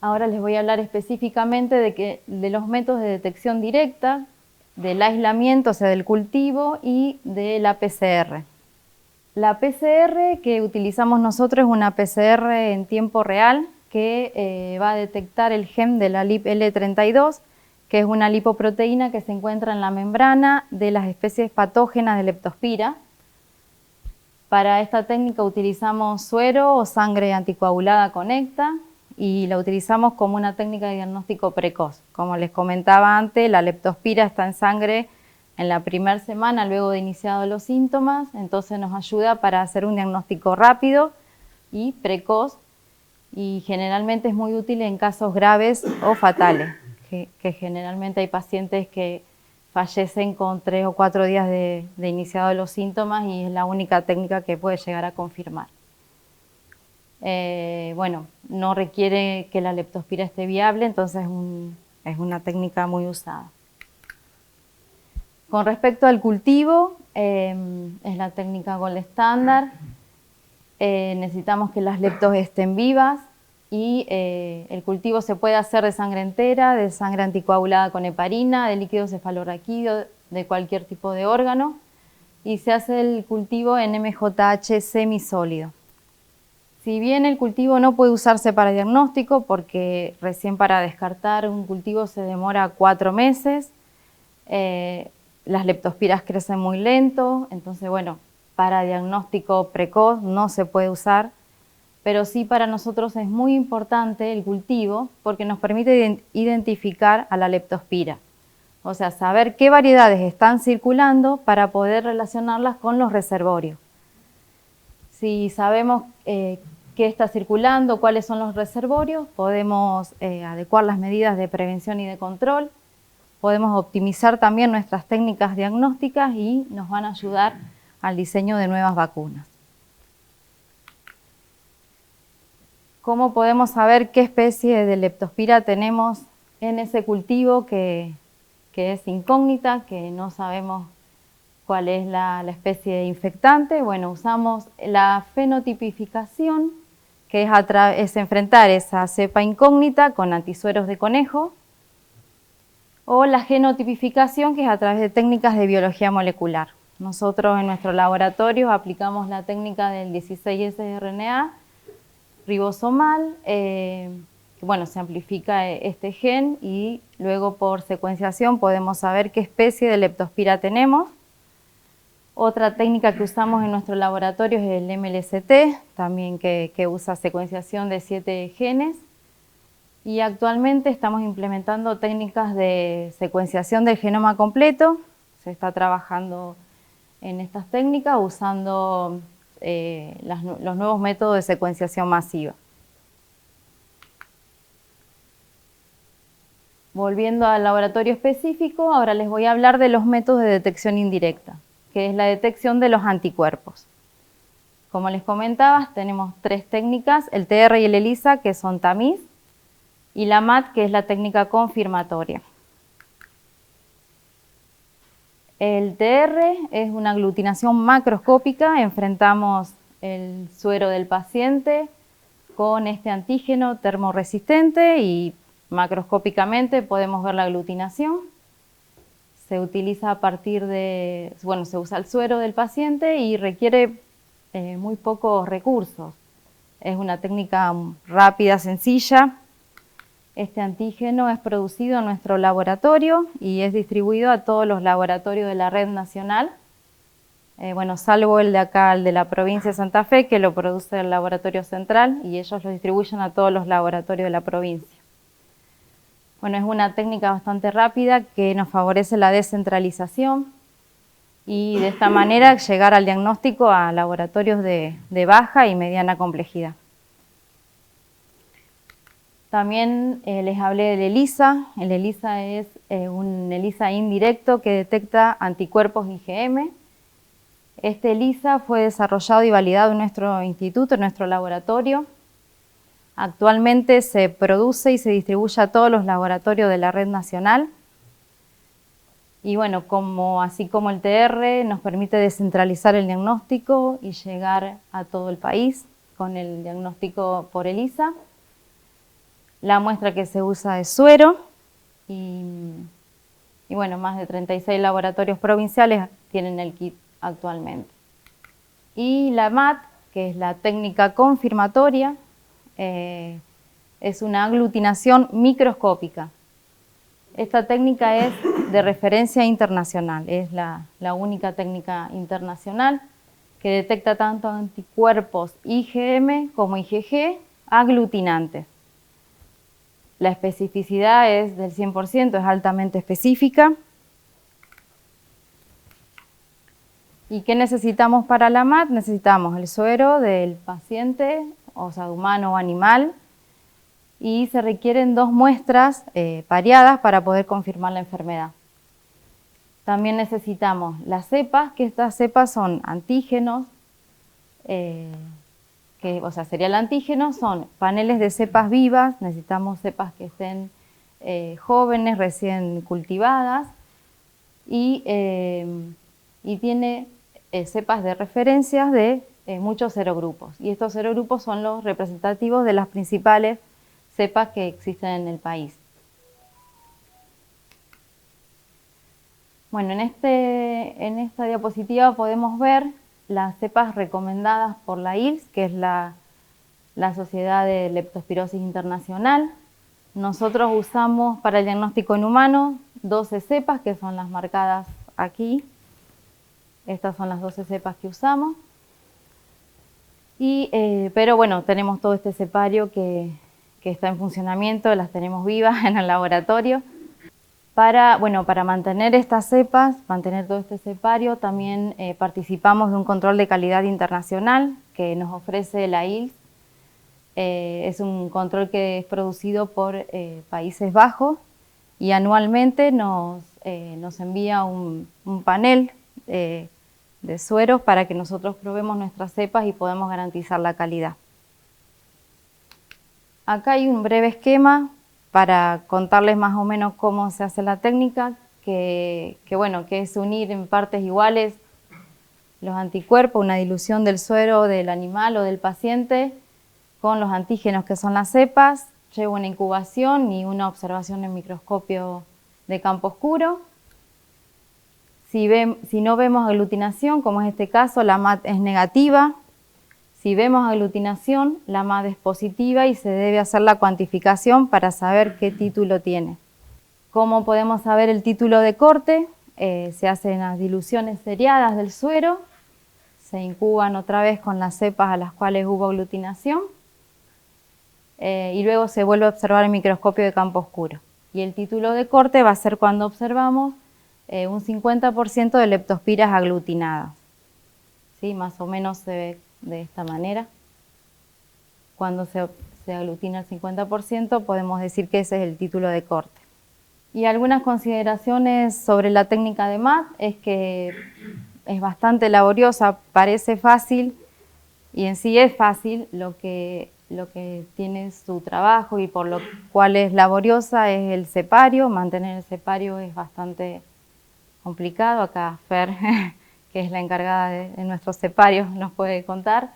Ahora les voy a hablar específicamente de los métodos de detección directa, del aislamiento, o sea, del cultivo, y de la PCR. La PCR que utilizamos nosotros es una PCR en tiempo real que va a detectar el gen de la LIP-L32, que es una lipoproteína que se encuentra en la membrana de las especies patógenas de leptospira. Para esta técnica utilizamos suero o sangre anticoagulada conecta, y la utilizamos como una técnica de diagnóstico precoz. Como les comentaba antes, la leptospira está en sangre en la primera semana luego de iniciados los síntomas, entonces nos ayuda para hacer un diagnóstico rápido y precoz, y generalmente es muy útil en casos graves o fatales, que generalmente hay pacientes que fallecen con 3 o 4 días de iniciado los síntomas, y es la única técnica que puede llegar a confirmar. Bueno, no requiere que la leptospira esté viable, entonces es una técnica muy usada. Con respecto al cultivo, es la técnica gold estándar. Necesitamos que las leptos estén vivas, y el cultivo se puede hacer de sangre entera, de sangre anticoagulada con heparina, de líquido cefalorraquídeo, de cualquier tipo de órgano, y se hace el cultivo en MJH semisólido. Si bien el cultivo no puede usarse para diagnóstico, porque recién para descartar un cultivo se demora 4 meses, las leptospiras crecen muy lento, entonces bueno, para diagnóstico precoz no se puede usar, pero sí para nosotros es muy importante el cultivo porque nos permite identificar a la leptospira, o sea, saber qué variedades están circulando para poder relacionarlas con los reservorios. Si sabemos qué está circulando, cuáles son los reservorios, podemos adecuar las medidas de prevención y de control, podemos optimizar también nuestras técnicas diagnósticas y nos van a ayudar al diseño de nuevas vacunas. ¿Cómo podemos saber qué especie de leptospira tenemos en ese cultivo que es incógnita, que no sabemos cuál es la especie de infectante? Bueno, usamos la fenotipificación, que es enfrentar esa cepa incógnita con antisueros de conejo, o la genotipificación, que es a través de técnicas de biología molecular. Nosotros en nuestro laboratorio aplicamos la técnica del 16S-RNA ribosomal, bueno, se amplifica este gen y luego por secuenciación podemos saber qué especie de leptospira tenemos. Otra técnica que usamos en nuestro laboratorio es el MLST, también que usa secuenciación de 7 genes. Y actualmente estamos implementando técnicas de secuenciación del genoma completo. Se está trabajando en estas técnicas usando los nuevos métodos de secuenciación masiva. Volviendo al laboratorio específico, ahora les voy a hablar de los métodos de detección indirecta, que es la detección de los anticuerpos. Como les comentaba, tenemos 3 técnicas, el TR y el ELISA, que son tamiz, y la MAT, que es la técnica confirmatoria. El TR es una aglutinación macroscópica, enfrentamos el suero del paciente con este antígeno termorresistente y macroscópicamente podemos ver la aglutinación. Se utiliza a partir de, bueno, se usa el suero del paciente y requiere muy pocos recursos. Es una técnica rápida, sencilla. Este antígeno es producido en nuestro laboratorio y es distribuido a todos los laboratorios de la red nacional. Bueno, salvo el de acá, el de la provincia de Santa Fe, que lo produce el laboratorio central y ellos lo distribuyen a todos los laboratorios de la provincia. Bueno, es una técnica bastante rápida que nos favorece la descentralización y de esta manera llegar al diagnóstico a laboratorios de baja y mediana complejidad. También les hablé del ELISA. El ELISA es un ELISA indirecto que detecta anticuerpos IgM. Este ELISA fue desarrollado y validado en nuestro instituto, en nuestro laboratorio. Actualmente se produce y se distribuye a todos los laboratorios de la red nacional. Y bueno, así como el TR nos permite descentralizar el diagnóstico y llegar a todo el país con el diagnóstico por ELISA. La muestra que se usa es suero y bueno, más de 36 laboratorios provinciales tienen el kit actualmente. Y la MAT, que es la técnica confirmatoria, es una aglutinación microscópica. Esta técnica es de referencia internacional, es la única técnica internacional que detecta tanto anticuerpos IgM como IgG aglutinantes. La especificidad es del 100%, es altamente específica. ¿Y qué necesitamos para la MAT? Necesitamos el suero del paciente, o sea, humano o animal, y se requieren 2 muestras pareadas para poder confirmar la enfermedad. También necesitamos las cepas, que estas cepas son antígenos, o sea, sería el antígeno, son paneles de cepas vivas, necesitamos cepas que estén jóvenes, recién cultivadas, y tiene cepas de referencias de muchos serogrupos. Y estos serogrupos son los representativos de las principales cepas que existen en el país. Bueno, en esta diapositiva podemos ver las cepas recomendadas por la ILS, que es la Sociedad de Leptospirosis Internacional. Nosotros usamos para el diagnóstico en humano 12 cepas, que son las marcadas aquí. Estas son las 12 cepas que usamos. Pero bueno, tenemos todo este cepario que está en funcionamiento, las tenemos vivas en el laboratorio. Para mantener estas cepas, mantener todo este cepario, también participamos de un control de calidad internacional que nos ofrece la ILS. Es un control que es producido por Países Bajos y anualmente nos envía un panel de sueros para que nosotros probemos nuestras cepas y podamos garantizar la calidad. Acá hay un breve esquema para contarles más o menos cómo se hace la técnica, que es unir en partes iguales los anticuerpos, una dilución del suero del animal o del paciente con los antígenos que son las cepas, lleva una incubación y una observación en microscopio de campo oscuro. Si no vemos aglutinación, como es este caso, la MAT es negativa. Si vemos aglutinación, la MAD es positiva y se debe hacer la cuantificación para saber qué título tiene. ¿Cómo podemos saber el título de corte? Se hacen las diluciones seriadas del suero, se incuban otra vez con las cepas a las cuales hubo aglutinación y luego se vuelve a observar el microscopio de campo oscuro. Y el título de corte va a ser cuando observamos un 50% de leptospiras aglutinadas. ¿Sí? Más o menos se ve de esta manera. Cuando se aglutina el 50%, podemos decir que ese es el título de corte. Y algunas consideraciones sobre la técnica de MAD es que es bastante laboriosa, parece fácil, y en sí es fácil. Lo que tiene su trabajo y por lo cual es laboriosa es el separio. Mantener el separio es bastante complicado. Acá Fer, que es la encargada de nuestros separios, nos puede contar.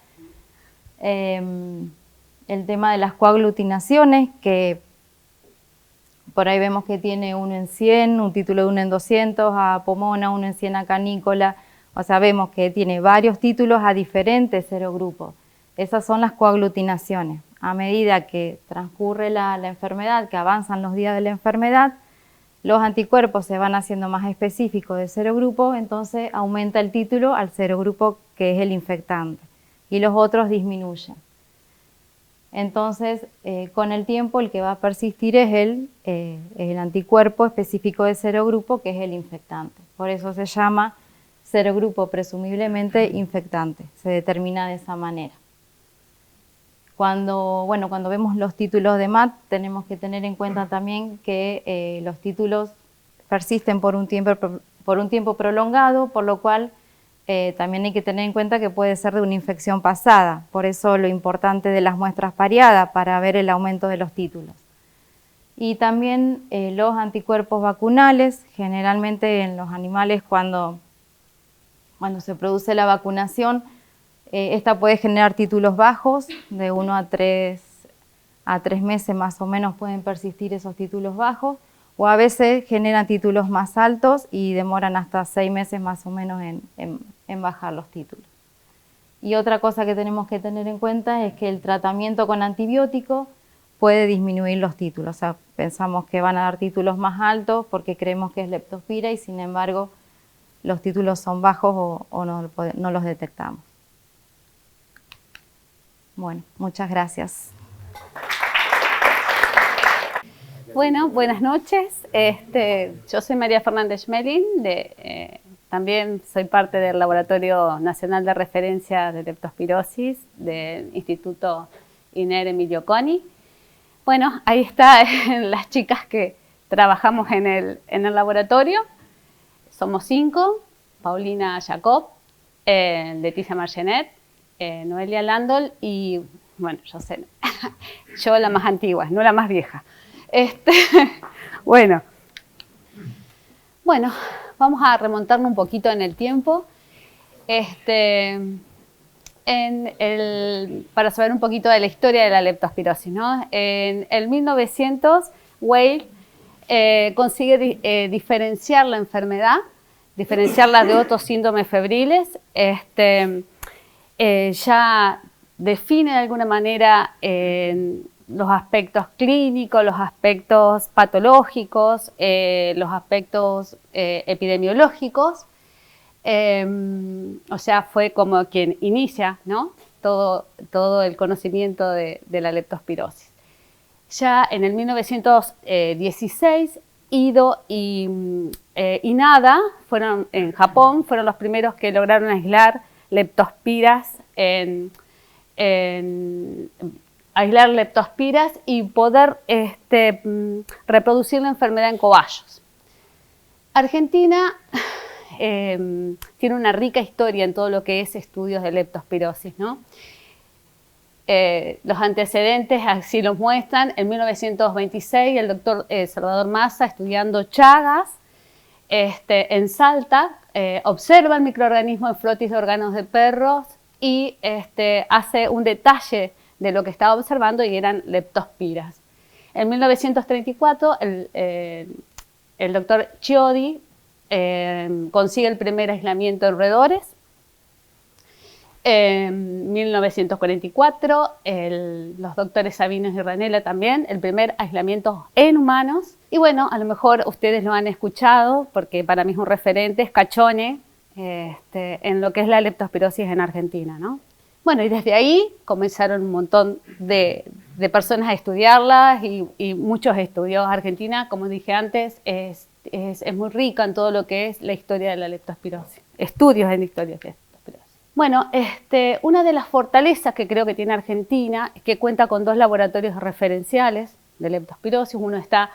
El tema de las coaglutinaciones, que por ahí vemos que tiene 1 en 100, un título de 1 en 200 a Pomona, 1 en 100 a Canícola. O sea, vemos que tiene varios títulos a diferentes serogrupos. Esas son las coaglutinaciones. A medida que transcurre la enfermedad, que avanzan los días de la enfermedad, los anticuerpos se van haciendo más específicos del serogrupo, entonces aumenta el título al serogrupo que es el infectante y los otros disminuyen. Entonces, con el tiempo el que va a persistir es el anticuerpo específico del serogrupo, que es el infectante. Por eso se llama serogrupo presumiblemente infectante, se determina de esa manera. Cuando vemos los títulos de MAD, tenemos que tener en cuenta también que los títulos persisten por un tiempo prolongado, por lo cual también hay que tener en cuenta que puede ser de una infección pasada. Por eso lo importante de las muestras pareadas para ver el aumento de los títulos. Y también los anticuerpos vacunales, generalmente en los animales cuando se produce la vacunación, esta puede generar títulos bajos, de 1 a 3 meses más o menos pueden persistir esos títulos bajos, o a veces generan títulos más altos y demoran hasta 6 meses más o menos en bajar los títulos. Y otra cosa que tenemos que tener en cuenta es que el tratamiento con antibiótico puede disminuir los títulos. O sea, pensamos que van a dar títulos más altos porque creemos que es leptospira y sin embargo los títulos son bajos o no los detectamos. Bueno, muchas gracias. Bueno, buenas noches. Yo soy María Fernández Schmeling, también soy parte del Laboratorio Nacional de Referencia de Leptospirosis del Instituto INER Emilio Coni. Bueno, ahí están las chicas que trabajamos en el laboratorio. Somos 5, Paulina Jacob, Leticia Margenet, Noelia Landol y, bueno, yo la más antigua, no la más vieja. Bueno, vamos a remontarnos un poquito en el tiempo para saber un poquito de la historia de la leptospirosis, ¿no? En el 1900, Weil consigue diferenciar la enfermedad, diferenciarla de otros síndromes febriles. Ya define de alguna manera los aspectos clínicos, los aspectos patológicos, los aspectos epidemiológicos. O sea, fue como quien inicia, ¿no?, todo el conocimiento de la leptospirosis. Ya en el 1916, Ido y NADA en Japón fueron los primeros que lograron aislar leptospiras aislar leptospiras y poder reproducir la enfermedad en cobayos. Argentina tiene una rica historia en todo lo que es estudios de leptospirosis, ¿no? Los antecedentes así los muestran. En 1926 el doctor Salvador Massa, estudiando Chagas en Salta, observa el microorganismo en flotis de órganos de perros y hace un detalle de lo que estaba observando y eran leptospiras. En 1934 el doctor Chiodi consigue el primer aislamiento de roedores En 1944, los doctores Sabinos y Ranella también, el primer aislamiento en humanos. Y bueno, a lo mejor ustedes lo han escuchado, porque para mí es un referente, es Cachone, en lo que es la leptospirosis en Argentina, ¿no? Bueno, y desde ahí comenzaron un montón de personas a estudiarlas y muchos estudios. Argentina, como dije antes, es muy rica en todo lo que es la historia de la leptospirosis, estudios en historia de leptospirosis. Bueno, una de las fortalezas que creo que tiene Argentina es que cuenta con 2 laboratorios referenciales de leptospirosis. Uno está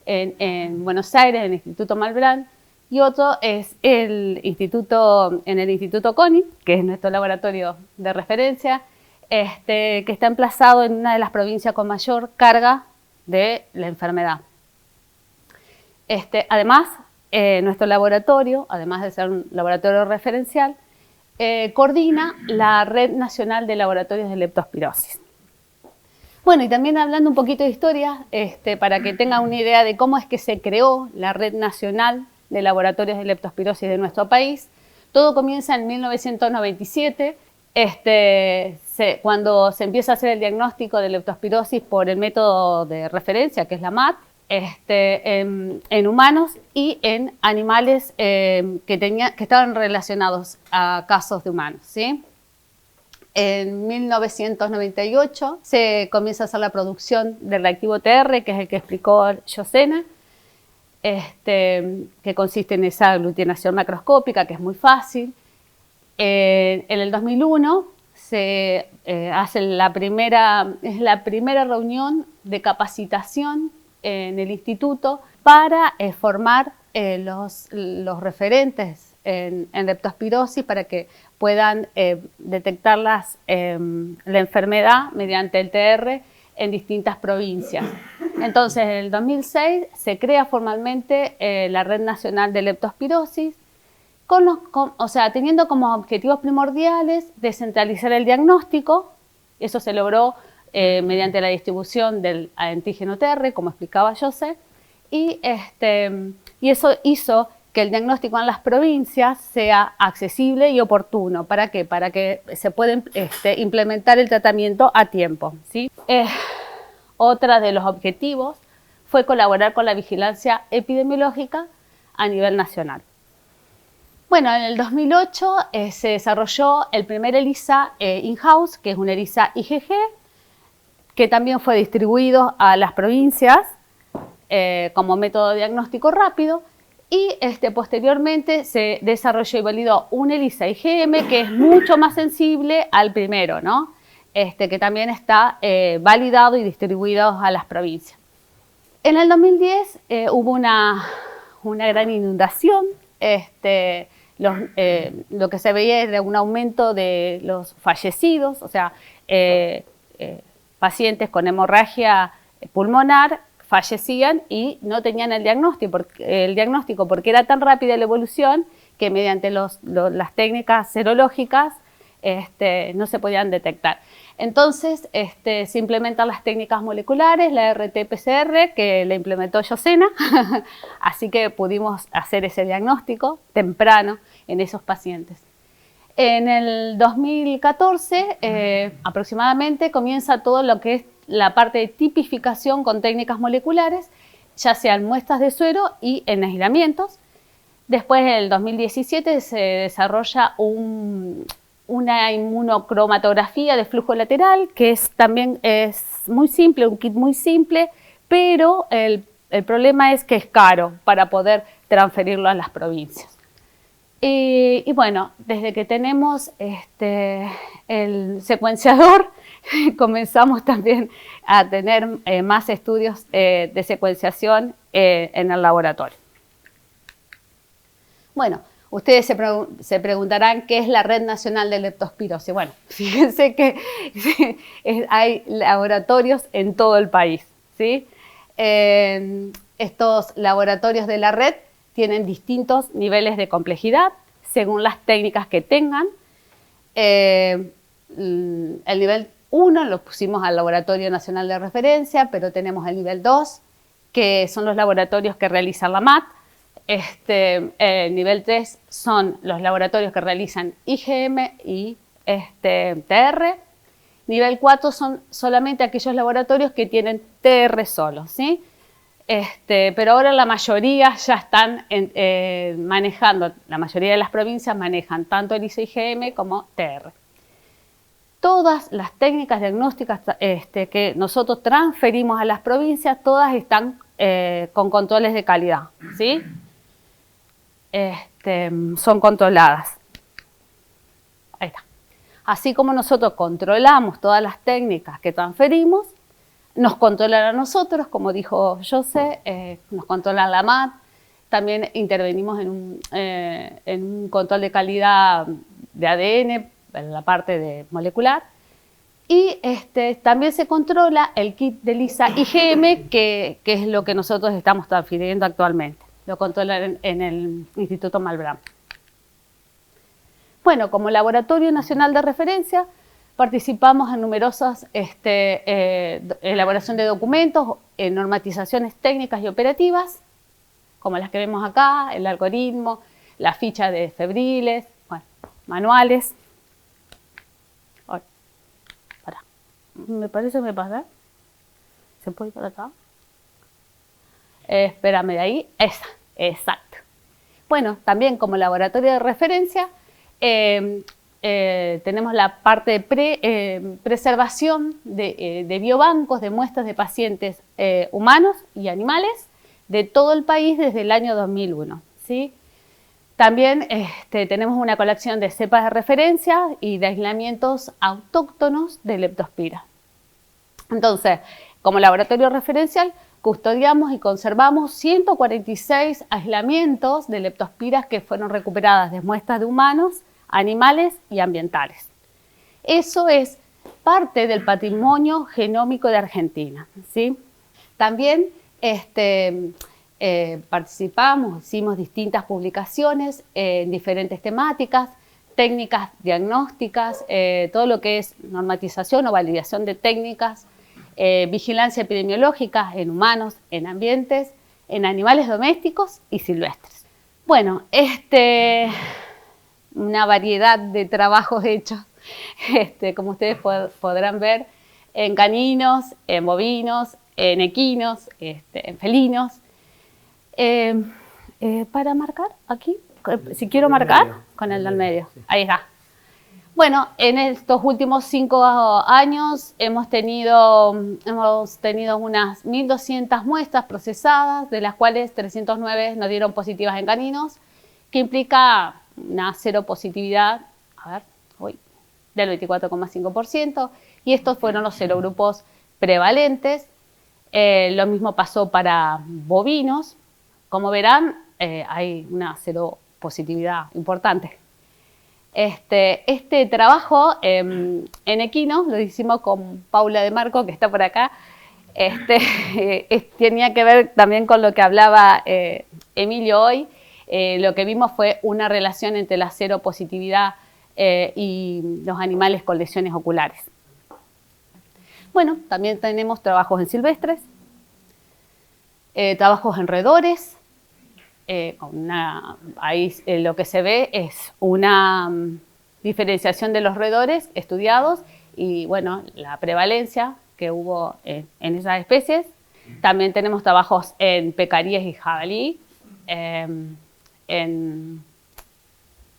en Buenos Aires, en el Instituto Malbrán, y otro es en el Instituto CONI, que es nuestro laboratorio de referencia, que está emplazado en una de las provincias con mayor carga de la enfermedad. Además, nuestro laboratorio, además de ser un laboratorio referencial, coordina la Red Nacional de Laboratorios de Leptospirosis. Bueno, y también hablando un poquito de historia, para que tengan una idea de cómo es que se creó la Red Nacional de Laboratorios de Leptospirosis de nuestro país. Todo comienza en 1997, cuando se empieza a hacer el diagnóstico de leptospirosis por el método de referencia, que es la MAT, en humanos y en animales que estaban relacionados a casos de humanos, ¿sí? En 1998 se comienza a hacer la producción del reactivo TR, que es el que explicó Josena, que consiste en esa aglutinación macroscópica, que es muy fácil. En el 2001 se hace la primera reunión de capacitación en el instituto para formar los referentes en leptospirosis para que puedan detectar la enfermedad mediante el TR en distintas provincias. Entonces, en el 2006 se crea formalmente la Red Nacional de Leptospirosis, teniendo como objetivos primordiales descentralizar el diagnóstico. Eso se logró mediante la distribución del antígeno TR, como explicaba José, y eso hizo que el diagnóstico en las provincias sea accesible y oportuno. ¿Para qué? Para que se pueda implementar el tratamiento a tiempo, ¿sí? Otra de los objetivos fue colaborar con la vigilancia epidemiológica a nivel nacional. Bueno, en el 2008 se desarrolló el primer ELISA in-house, que es un ELISA IgG, que también fue distribuido a las provincias como método de diagnóstico rápido, y posteriormente se desarrolló y validó un ELISA IgM que es mucho más sensible al primero, ¿no? Que también está validado y distribuido a las provincias. En el 2010 hubo una gran inundación, lo que se veía era un aumento de los fallecidos, o sea, pacientes con hemorragia pulmonar fallecían y no tenían el diagnóstico porque era tan rápida la evolución que mediante las técnicas serológicas no se podían detectar. Entonces se implementan las técnicas moleculares, la RT-PCR, que la implementó Josena, así que pudimos hacer ese diagnóstico temprano en esos pacientes. En el 2014 aproximadamente comienza todo lo que es la parte de tipificación con técnicas moleculares, ya sean muestras de suero y en aislamientos. Después, en el 2017, se desarrolla una inmunocromatografía de flujo lateral, que también es muy simple, un kit muy simple, pero el problema es que es caro para poder transferirlo a las provincias. Y bueno, desde que tenemos el secuenciador, comenzamos también a tener más estudios de secuenciación en el laboratorio. Bueno, ustedes se preguntarán qué es la Red Nacional de Leptospirosis. Bueno, fíjense que hay laboratorios en todo el país, ¿sí? Estos laboratorios de la red tienen distintos niveles de complejidad según las técnicas que tengan. El nivel 1 lo pusimos al Laboratorio Nacional de Referencia, pero tenemos el nivel 2, que son los laboratorios que realizan la MAT. El nivel 3 son los laboratorios que realizan IgM y TR. Nivel 4 son solamente aquellos laboratorios que tienen TR solo, ¿sí? Pero ahora la mayoría ya están manejando, la mayoría de las provincias manejan tanto el ICIGM como TR. Todas las técnicas diagnósticas que nosotros transferimos a las provincias, todas están con controles de calidad, ¿sí? Son controladas. Ahí está. Así como nosotros controlamos todas las técnicas que transferimos, nos controlan a nosotros, como dijo José, nos controlan la MAT, también intervenimos en un control de calidad de ADN, en la parte molecular, y también se controla el kit de LISA-IgM, que es lo que nosotros estamos transfiriendo actualmente, lo controlan en el Instituto Malbrán. Bueno, como Laboratorio Nacional de Referencia, participamos en numerosas elaboración de documentos, en normatizaciones técnicas y operativas, como las que vemos acá, el algoritmo, la ficha de febriles, bueno, manuales. Ay, pará. Me parece que me pasa. ¿Se puede ir para acá? Espérame de ahí. Esa, exacto. Bueno, también como laboratorio de referencia, tenemos la parte de preservación de biobancos de muestras de pacientes humanos y animales de todo el país desde el año 2001, ¿sí? También tenemos una colección de cepas de referencia y de aislamientos autóctonos de Leptospira. Entonces, como laboratorio referencial, custodiamos y conservamos 146 aislamientos de leptospiras que fueron recuperadas de muestras de humanos, animales y ambientales. Eso es parte del patrimonio genómico de Argentina, ¿sí? También participamos, hicimos distintas publicaciones en diferentes temáticas, técnicas diagnósticas, todo lo que es normatización o validación de técnicas, vigilancia epidemiológica en humanos, en ambientes, en animales domésticos y silvestres. Bueno, una variedad de trabajos hechos, como ustedes podrán ver, en caninos, en bovinos, en equinos, en felinos. Para marcar aquí, si quiero marcar, con el del medio, ahí está. Bueno, en estos últimos 5 años hemos tenido unas 1.200 muestras procesadas, de las cuales 309 nos dieron positivas en caninos, que implica una seropositividad, del 24,5%, y estos fueron los serogrupos prevalentes. Lo mismo pasó para bovinos. Como verán, hay una seropositividad importante. Este trabajo en equinos lo hicimos con Paula de Marco, que está por acá. Tenía que ver también con lo que hablaba Emilio hoy. Lo que vimos fue una relación entre la seropositividad y los animales con lesiones oculares. Bueno, también tenemos trabajos en silvestres, trabajos en roedores. Ahí lo que se ve es una diferenciación de los roedores estudiados y bueno, la prevalencia que hubo en esas especies. También tenemos trabajos en pecaríes y jabalí, en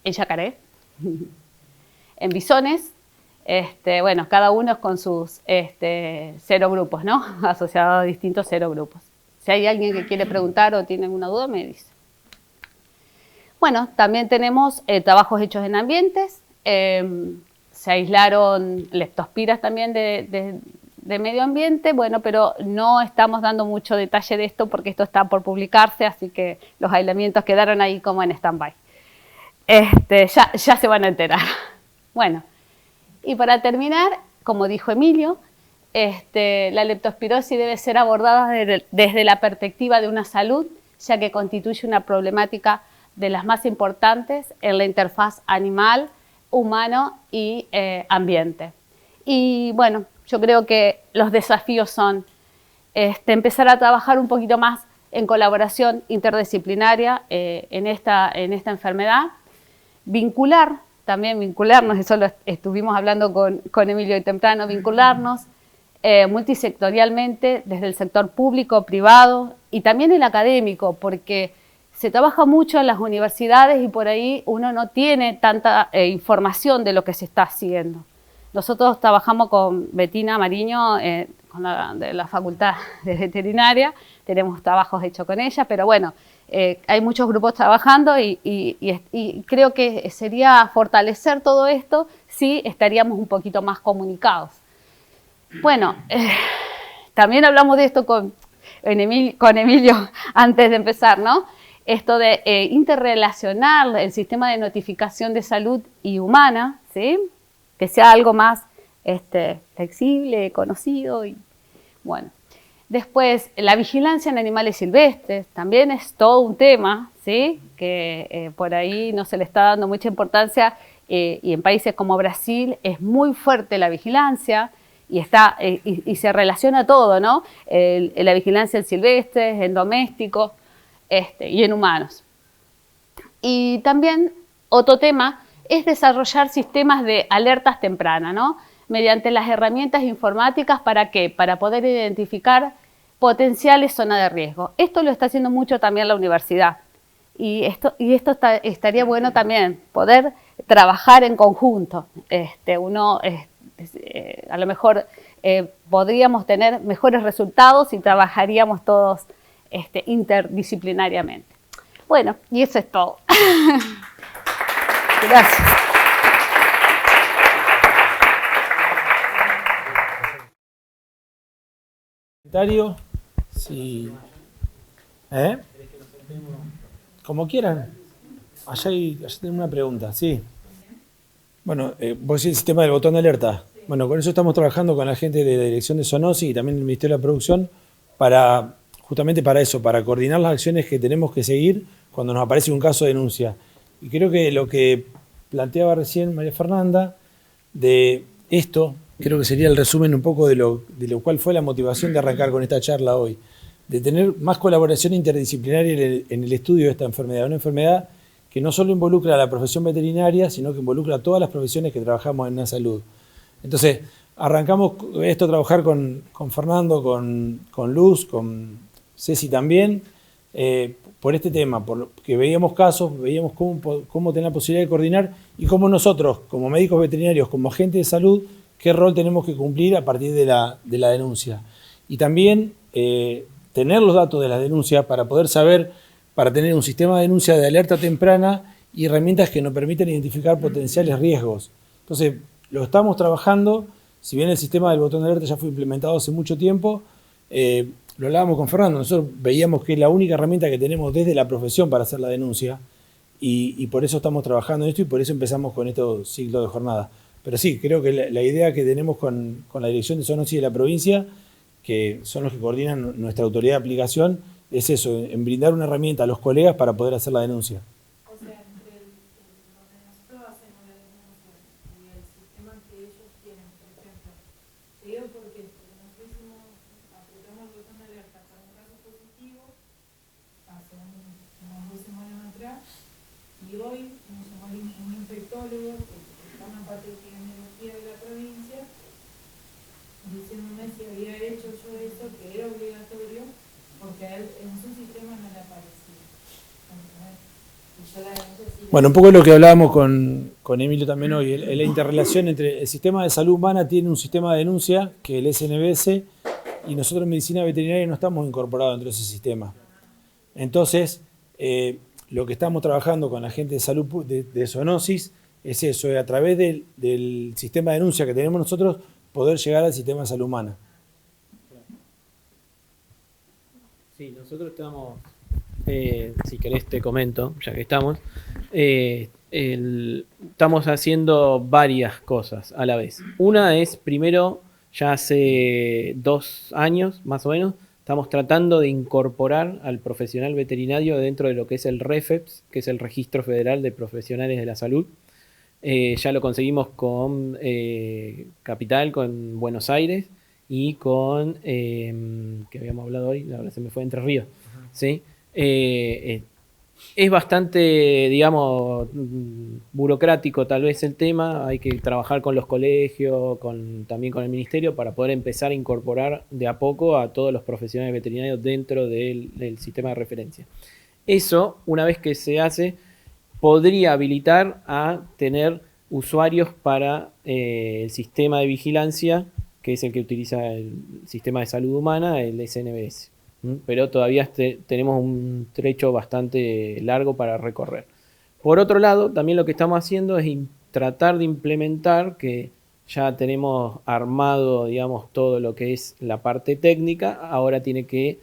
yacaré, en bisones, bueno, cada uno con sus serogrupos, ¿no? Asociados a distintos serogrupos. Si hay alguien que quiere preguntar o tiene alguna duda, me dice. Bueno, también tenemos trabajos hechos en ambientes. Se aislaron leptospiras también de medio ambiente, bueno, pero no estamos dando mucho detalle de esto porque esto está por publicarse, así que los aislamientos quedaron ahí como en stand-by. Ya se van a enterar. Bueno, y para terminar, como dijo Emilio, la leptospirosis debe ser abordada desde la perspectiva de una salud, ya que constituye una problemática de las más importantes en la interfaz animal, humano y ambiente. Y bueno, yo creo que los desafíos son empezar a trabajar un poquito más en colaboración interdisciplinaria en esta enfermedad, vincular también vincularnos, eso lo estuvimos hablando con Emilio hoy temprano, vincularnos multisectorialmente desde el sector público, privado y también el académico, porque se trabaja mucho en las universidades y por ahí uno no tiene tanta información de lo que se está haciendo. Nosotros trabajamos con Betina Mariño, de la Facultad de Veterinaria, tenemos trabajos hechos con ella, pero bueno, hay muchos grupos trabajando y creo que sería fortalecer todo esto si estaríamos un poquito más comunicados. Bueno, también hablamos de esto con Emilio antes de empezar, ¿no? Esto de interrelacionar el sistema de notificación de salud y humana, ¿sí? Que sea algo más flexible, conocido y bueno. Después, la vigilancia en animales silvestres también es todo un tema, ¿sí? Que por ahí no se le está dando mucha importancia y en países como Brasil es muy fuerte la vigilancia y se relaciona todo, ¿no? La vigilancia en silvestres, en domésticos y en humanos. Y también otro tema es desarrollar sistemas de alertas tempranas, ¿no? Mediante las herramientas informáticas, ¿para qué? Para poder identificar potenciales zonas de riesgo. Esto lo está haciendo mucho también la universidad. Y esto estaría bueno también, poder trabajar en conjunto. A lo mejor podríamos tener mejores resultados si trabajaríamos todos interdisciplinariamente. Bueno, y eso es todo. Gracias. ¿Comentario? Sí. Como quieran. Allá tengo una pregunta, sí. Bueno, vos decís el sistema del botón de alerta. Bueno, con eso estamos trabajando con la gente de la Dirección de Zoonosis y también el Ministerio de la Producción justamente para eso, para coordinar las acciones que tenemos que seguir cuando nos aparece un caso de denuncia. Y creo que lo que planteaba recién María Fernanda, de esto, creo que sería el resumen un poco de lo cual fue la motivación de arrancar con esta charla hoy, de tener más colaboración interdisciplinaria en el estudio de esta enfermedad, una enfermedad que no solo involucra a la profesión veterinaria, sino que involucra a todas las profesiones que trabajamos en la salud. Entonces, arrancamos esto a trabajar con Fernando, con Luz, con Ceci también, por este tema, porque veíamos casos, veíamos cómo tener la posibilidad de coordinar y cómo nosotros, como médicos veterinarios, como agentes de salud, qué rol tenemos que cumplir a partir de la denuncia. Y también tener los datos de la denuncia para poder saber, para tener un sistema de denuncia de alerta temprana y herramientas que nos permiten identificar potenciales riesgos. Entonces, lo estamos trabajando, si bien el sistema del botón de alerta ya fue implementado hace mucho tiempo, lo hablábamos con Fernando, nosotros veíamos que es la única herramienta que tenemos desde la profesión para hacer la denuncia y por eso estamos trabajando en esto y por eso empezamos con estos ciclos de jornada. Pero sí, creo que la idea que tenemos con la Dirección de Zoonosis de la provincia, que son los que coordinan nuestra autoridad de aplicación, es eso, en brindar una herramienta a los colegas para poder hacer la denuncia. O sea, entre donde nosotros hacemos la denuncia y el sistema que ellos tienen, por ejemplo, te digo porque nosotros apretamos el botón de alerta para un caso positivo hace unas 2 semanas atrás y hoy nos llamó un infectólogo que está en una parte de epidemiología de la provincia diciéndome si había hecho yo eso que era obligatorio porque a él en su sistema no le aparecía. Bueno, un poco lo que hablábamos con Emilio también hoy, la interrelación entre el sistema de salud humana tiene un sistema de denuncia, que es el SNBS, y nosotros en medicina veterinaria no estamos incorporados dentro de ese sistema. Entonces, lo que estamos trabajando con la gente de salud de zoonosis es eso, a través del sistema de denuncia que tenemos nosotros, poder llegar al sistema de salud humana. Sí, nosotros estamos, si querés te comento, ya que estamos, estamos haciendo varias cosas a la vez. Una es, primero, ya hace 2 años más o menos, estamos tratando de incorporar al profesional veterinario dentro de lo que es el REFEPS, que es el Registro Federal de Profesionales de la Salud. Ya lo conseguimos con Capital, con Buenos Aires y con, que habíamos hablado hoy, ahora se me fue, Entre Ríos. ¿Sí? Es bastante, digamos, burocrático tal vez el tema. Hay que trabajar con los colegios, también con el ministerio, para poder empezar a incorporar de a poco a todos los profesionales veterinarios dentro del sistema de referencia. Eso, una vez que se hace, podría habilitar a tener usuarios para el sistema de vigilancia, que es el que utiliza el sistema de salud humana, el SNBS. Pero todavía tenemos un trecho bastante largo para recorrer. Por otro lado, también lo que estamos haciendo es tratar de implementar, que ya tenemos armado, digamos, todo lo que es la parte técnica, ahora tiene que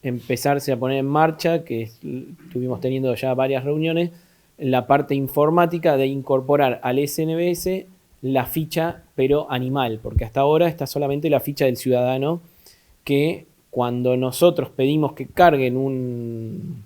empezarse a poner en marcha, que estuvimos teniendo ya varias reuniones, la parte informática de incorporar al SNBS la ficha, pero animal, porque hasta ahora está solamente la ficha del ciudadano, que cuando nosotros pedimos que carguen un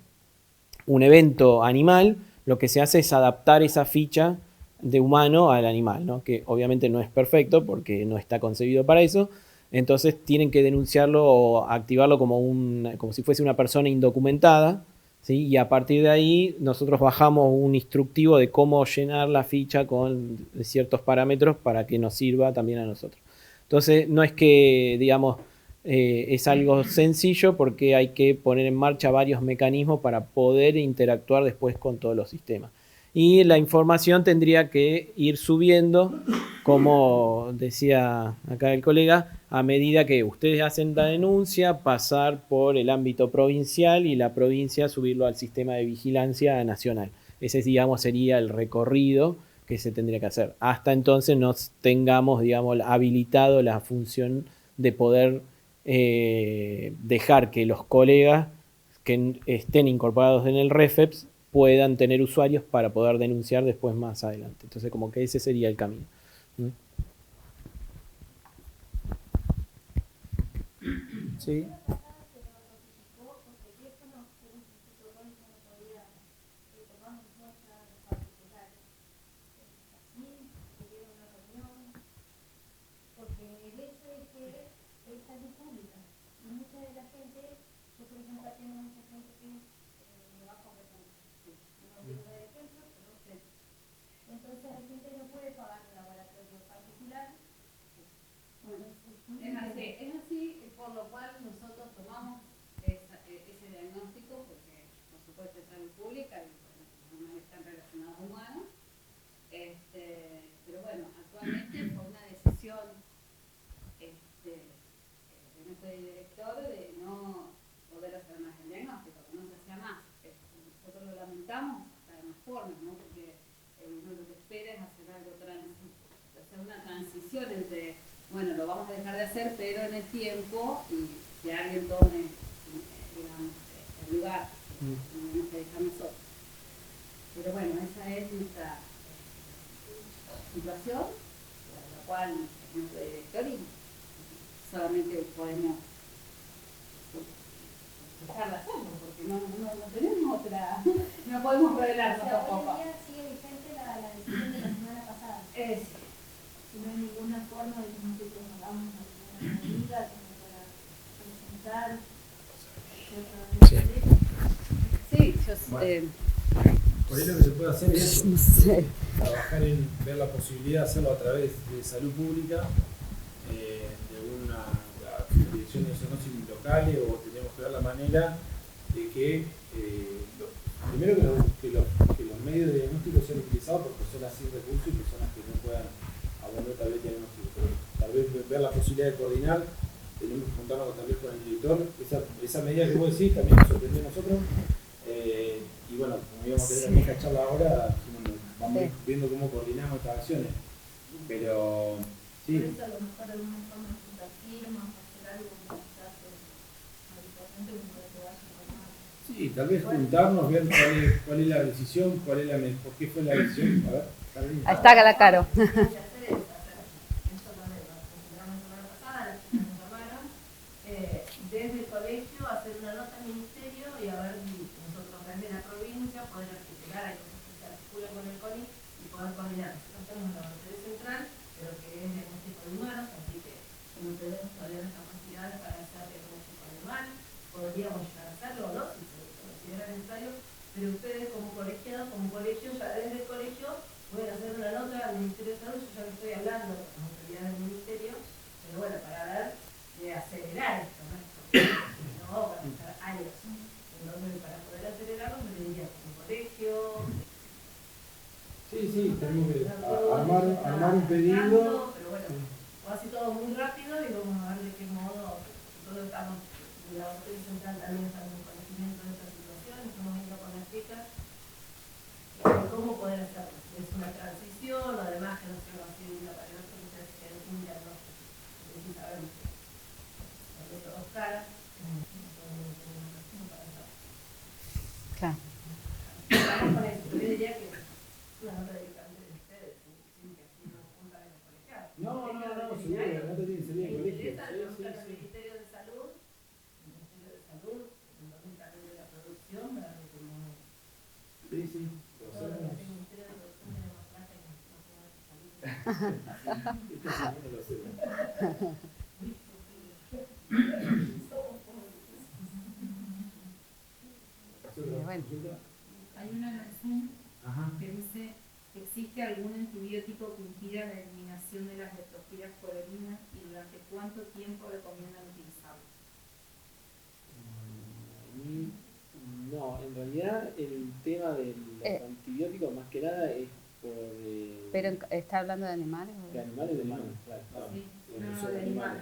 evento animal, lo que se hace es adaptar esa ficha de humano al animal, ¿no? Que obviamente no es perfecto porque no está concebido para eso. Entonces tienen que denunciarlo o activarlo como si fuese una persona indocumentada, ¿sí? Y a partir de ahí nosotros bajamos un instructivo de cómo llenar la ficha con ciertos parámetros para que nos sirva también a nosotros. Entonces no es que, digamos, es algo sencillo, porque hay que poner en marcha varios mecanismos para poder interactuar después con todos los sistemas. Y la información tendría que ir subiendo, como decía acá el colega, a medida que ustedes hacen la denuncia, pasar por el ámbito provincial y la provincia subirlo al sistema de vigilancia nacional. Ese, digamos, sería el recorrido que se tendría que hacer. Hasta entonces nos tengamos, digamos, habilitado la función de poder dejar que los colegas que estén incorporados en el REFEPS puedan tener usuarios para poder denunciar después más adelante. Entonces, como que ese sería el camino. Sí. Es así, por lo cual nosotros tomamos ese diagnóstico, porque por supuesto es salud pública y no están relacionados a humanos. Pero bueno, actualmente fue una decisión de nuestro director de no poder hacer más el diagnóstico, que no se hacía más. Nosotros lo lamentamos hasta de más formas, ¿no? Porque uno lo que espera es hacer algo hacer una transición entre, bueno, lo vamos a dejar de hacer, pero en el tiempo, y que alguien tome, digamos, el lugar que nos deja a nosotros. Pero bueno, esa es nuestra situación, la cual nuestro director y solamente podemos dejarla hacerlo, porque no tenemos otra, no podemos revelarnos tampoco. Hoy en día sigue vigente la decisión de la semana pasada. Si no hay ninguna forma de que nosotros hagamos alguna medida como para presentar. Sí, yo Por ahí lo que se puede hacer es trabajar en ver la posibilidad de hacerlo a través de salud pública, de alguna dirección de zoonoses locales, o tenemos que ver la manera de que primero que los medios de diagnóstico sean utilizados por personas sin recursos y personas que no puedan abordar tal vez diagnóstico. Pero tal vez ver la posibilidad de coordinar, tenemos que juntarnos tal vez con el director. Esa medida que vos decís también nos sorprendió a nosotros. Y bueno, como íbamos a tener esta charla ahora, vamos viendo cómo coordinamos estas acciones. Pero sí. Por eso a lo mejor alguna forma de juntar firmas, hacer algo como se hace habitualmente para que vaya a formar. Sí, tal vez juntarnos, ver cuál es la decisión, por qué fue la decisión. A ver, Carolina. ahí está la Caro. Desde el colegio hacer una nota al ministerio y a ver si nosotros desde la provincia poder articular, hay cosas que se articulan con el CONI y poder coordinar. Nosotros tenemos la laboratorio central, pero que es diagnóstico de humanos, así que no tenemos todavía las capacidades para hacer diagnóstico animal. Podríamos llegar a hacerlo o no, si se considera necesario, autoridades del ministerio, pero bueno, para ver de acelerar esto, ¿no? Porque no van a estar años. Entonces, para poder acelerarlo, me diría un colegio. Sí, tenemos que armar un pedido. Pero bueno, o así todo muy rápido y vamos a ver de qué modo todos estamos, la autoridad central también está en conocimiento de esta situación, estamos viendo con las chicas cómo poder hacerlo. Es una transición, además que no se va a hacer de una para el otro, muchas veces es un diagnóstico. Entonces sabemos que el método Oscar no podemos tener una razón para hacerlo. Claro. Vamos con esto, yo diría que una nota directamente de ustedes, sin que así nos juntan en los colegiados. No, seguro, no te tiene que salir del colegio. El Ministerio de Salud, también de la producción, para que como Sí. todo lo que hace el Ministerio de Producción tiene más plata y no tiene salud. Bueno. Hay una razón que dice: ¿existe algún antibiótico que impida la eliminación de las leptospiras por orina y durante cuánto tiempo recomiendan utilizarlo? No, en realidad el tema de los antibióticos más que nada es por... Pero ¿está hablando de animales? ¿O de animales de humanos, claro. Sí, Bueno, no, de animales.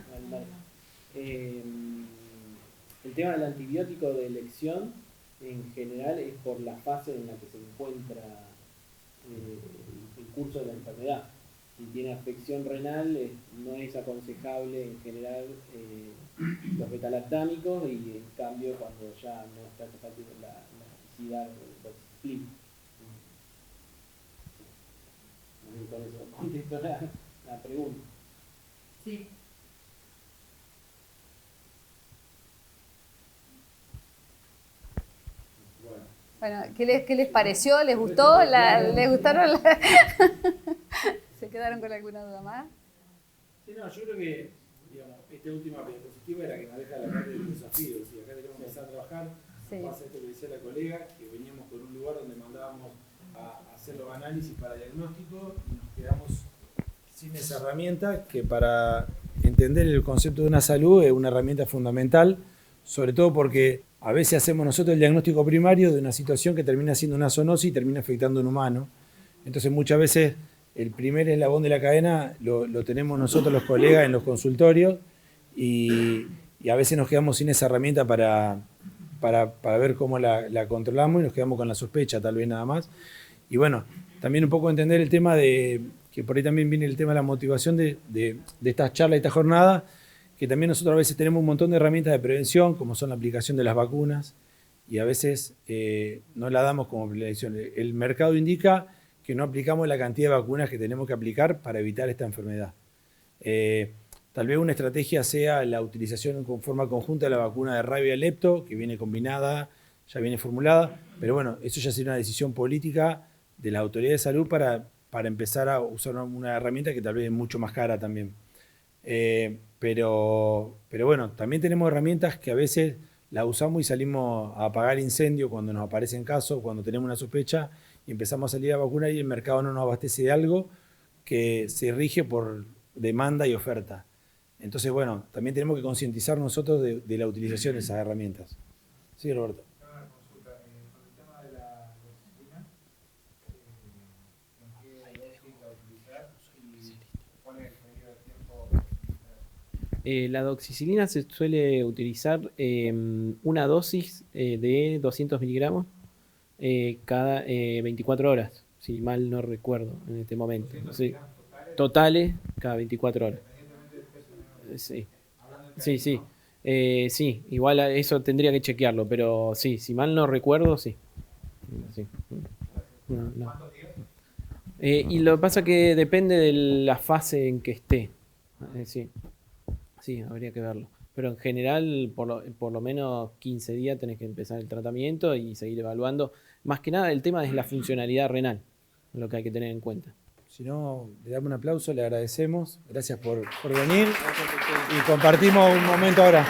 El tema del antibiótico de elección en general es por la fase en la que se encuentra el curso de la enfermedad. Si tiene afección renal, no es aconsejable en general los betalactámicos, y en cambio cuando ya no está tratando la necesidad de split. Con eso contesto la pregunta. Sí. Bueno, ¿qué les pareció? ¿Les gustó? ¿Les gustaron? ¿Se quedaron con alguna duda más? Sí, no, yo creo que, digamos, esta última diapositiva era que nos deja la parte del desafío. Si acá tenemos que empezar a trabajar, Sí. pasa esto que decía la colega, que veníamos por un lugar donde mandábamos a hacer los análisis para diagnóstico y nos quedamos sin esa herramienta que, para entender el concepto de una salud, es una herramienta fundamental, sobre todo porque a veces hacemos nosotros el diagnóstico primario de una situación que termina siendo una zoonosis y termina afectando a un humano. Entonces muchas veces el primer eslabón de la cadena lo tenemos nosotros los colegas en los consultorios, y a veces nos quedamos sin esa herramienta para ver cómo la controlamos, y nos quedamos con la sospecha tal vez nada más. Y bueno, también un poco entender el tema de, que por ahí también viene el tema de la motivación de estas charlas y esta jornada, que también nosotros a veces tenemos un montón de herramientas de prevención, como son la aplicación de las vacunas, y a veces no la damos como prevención. El mercado indica que no aplicamos la cantidad de vacunas que tenemos que aplicar para evitar esta enfermedad. Tal vez una estrategia sea la utilización con forma conjunta de la vacuna de rabia y lepto, que viene combinada, ya viene formulada, pero bueno, eso ya sería una decisión política de la autoridad de salud para empezar a usar una herramienta que tal vez es mucho más cara también. Pero bueno, también tenemos herramientas que a veces las usamos y salimos a apagar incendios cuando nos aparecen casos, cuando tenemos una sospecha y empezamos a salir a vacunar y el mercado no nos abastece de algo que se rige por demanda y oferta. Entonces, bueno, también tenemos que concientizar nosotros de la utilización de esas herramientas. Sí, Roberto. Una consulta, con el tema de la doxicina, ¿en qué dosis la utilizar y cuál es el periodo de tiempo para utilizar? La doxicilina se suele utilizar una dosis de 200 miligramos cada 24 horas, si mal no recuerdo en este momento. Sí. Totales cada 24 horas. Sí, sí. Sí, igual eso tendría que chequearlo, pero sí, si mal no recuerdo, sí. Sí. No. Y lo que pasa que depende de la fase en que esté. Sí, habría que verlo. Pero en general, por lo menos 15 días tenés que empezar el tratamiento y seguir evaluando. Más que nada, el tema es la funcionalidad renal, lo que hay que tener en cuenta. Si no, le damos un aplauso, le agradecemos. Gracias por venir y compartimos un momento ahora.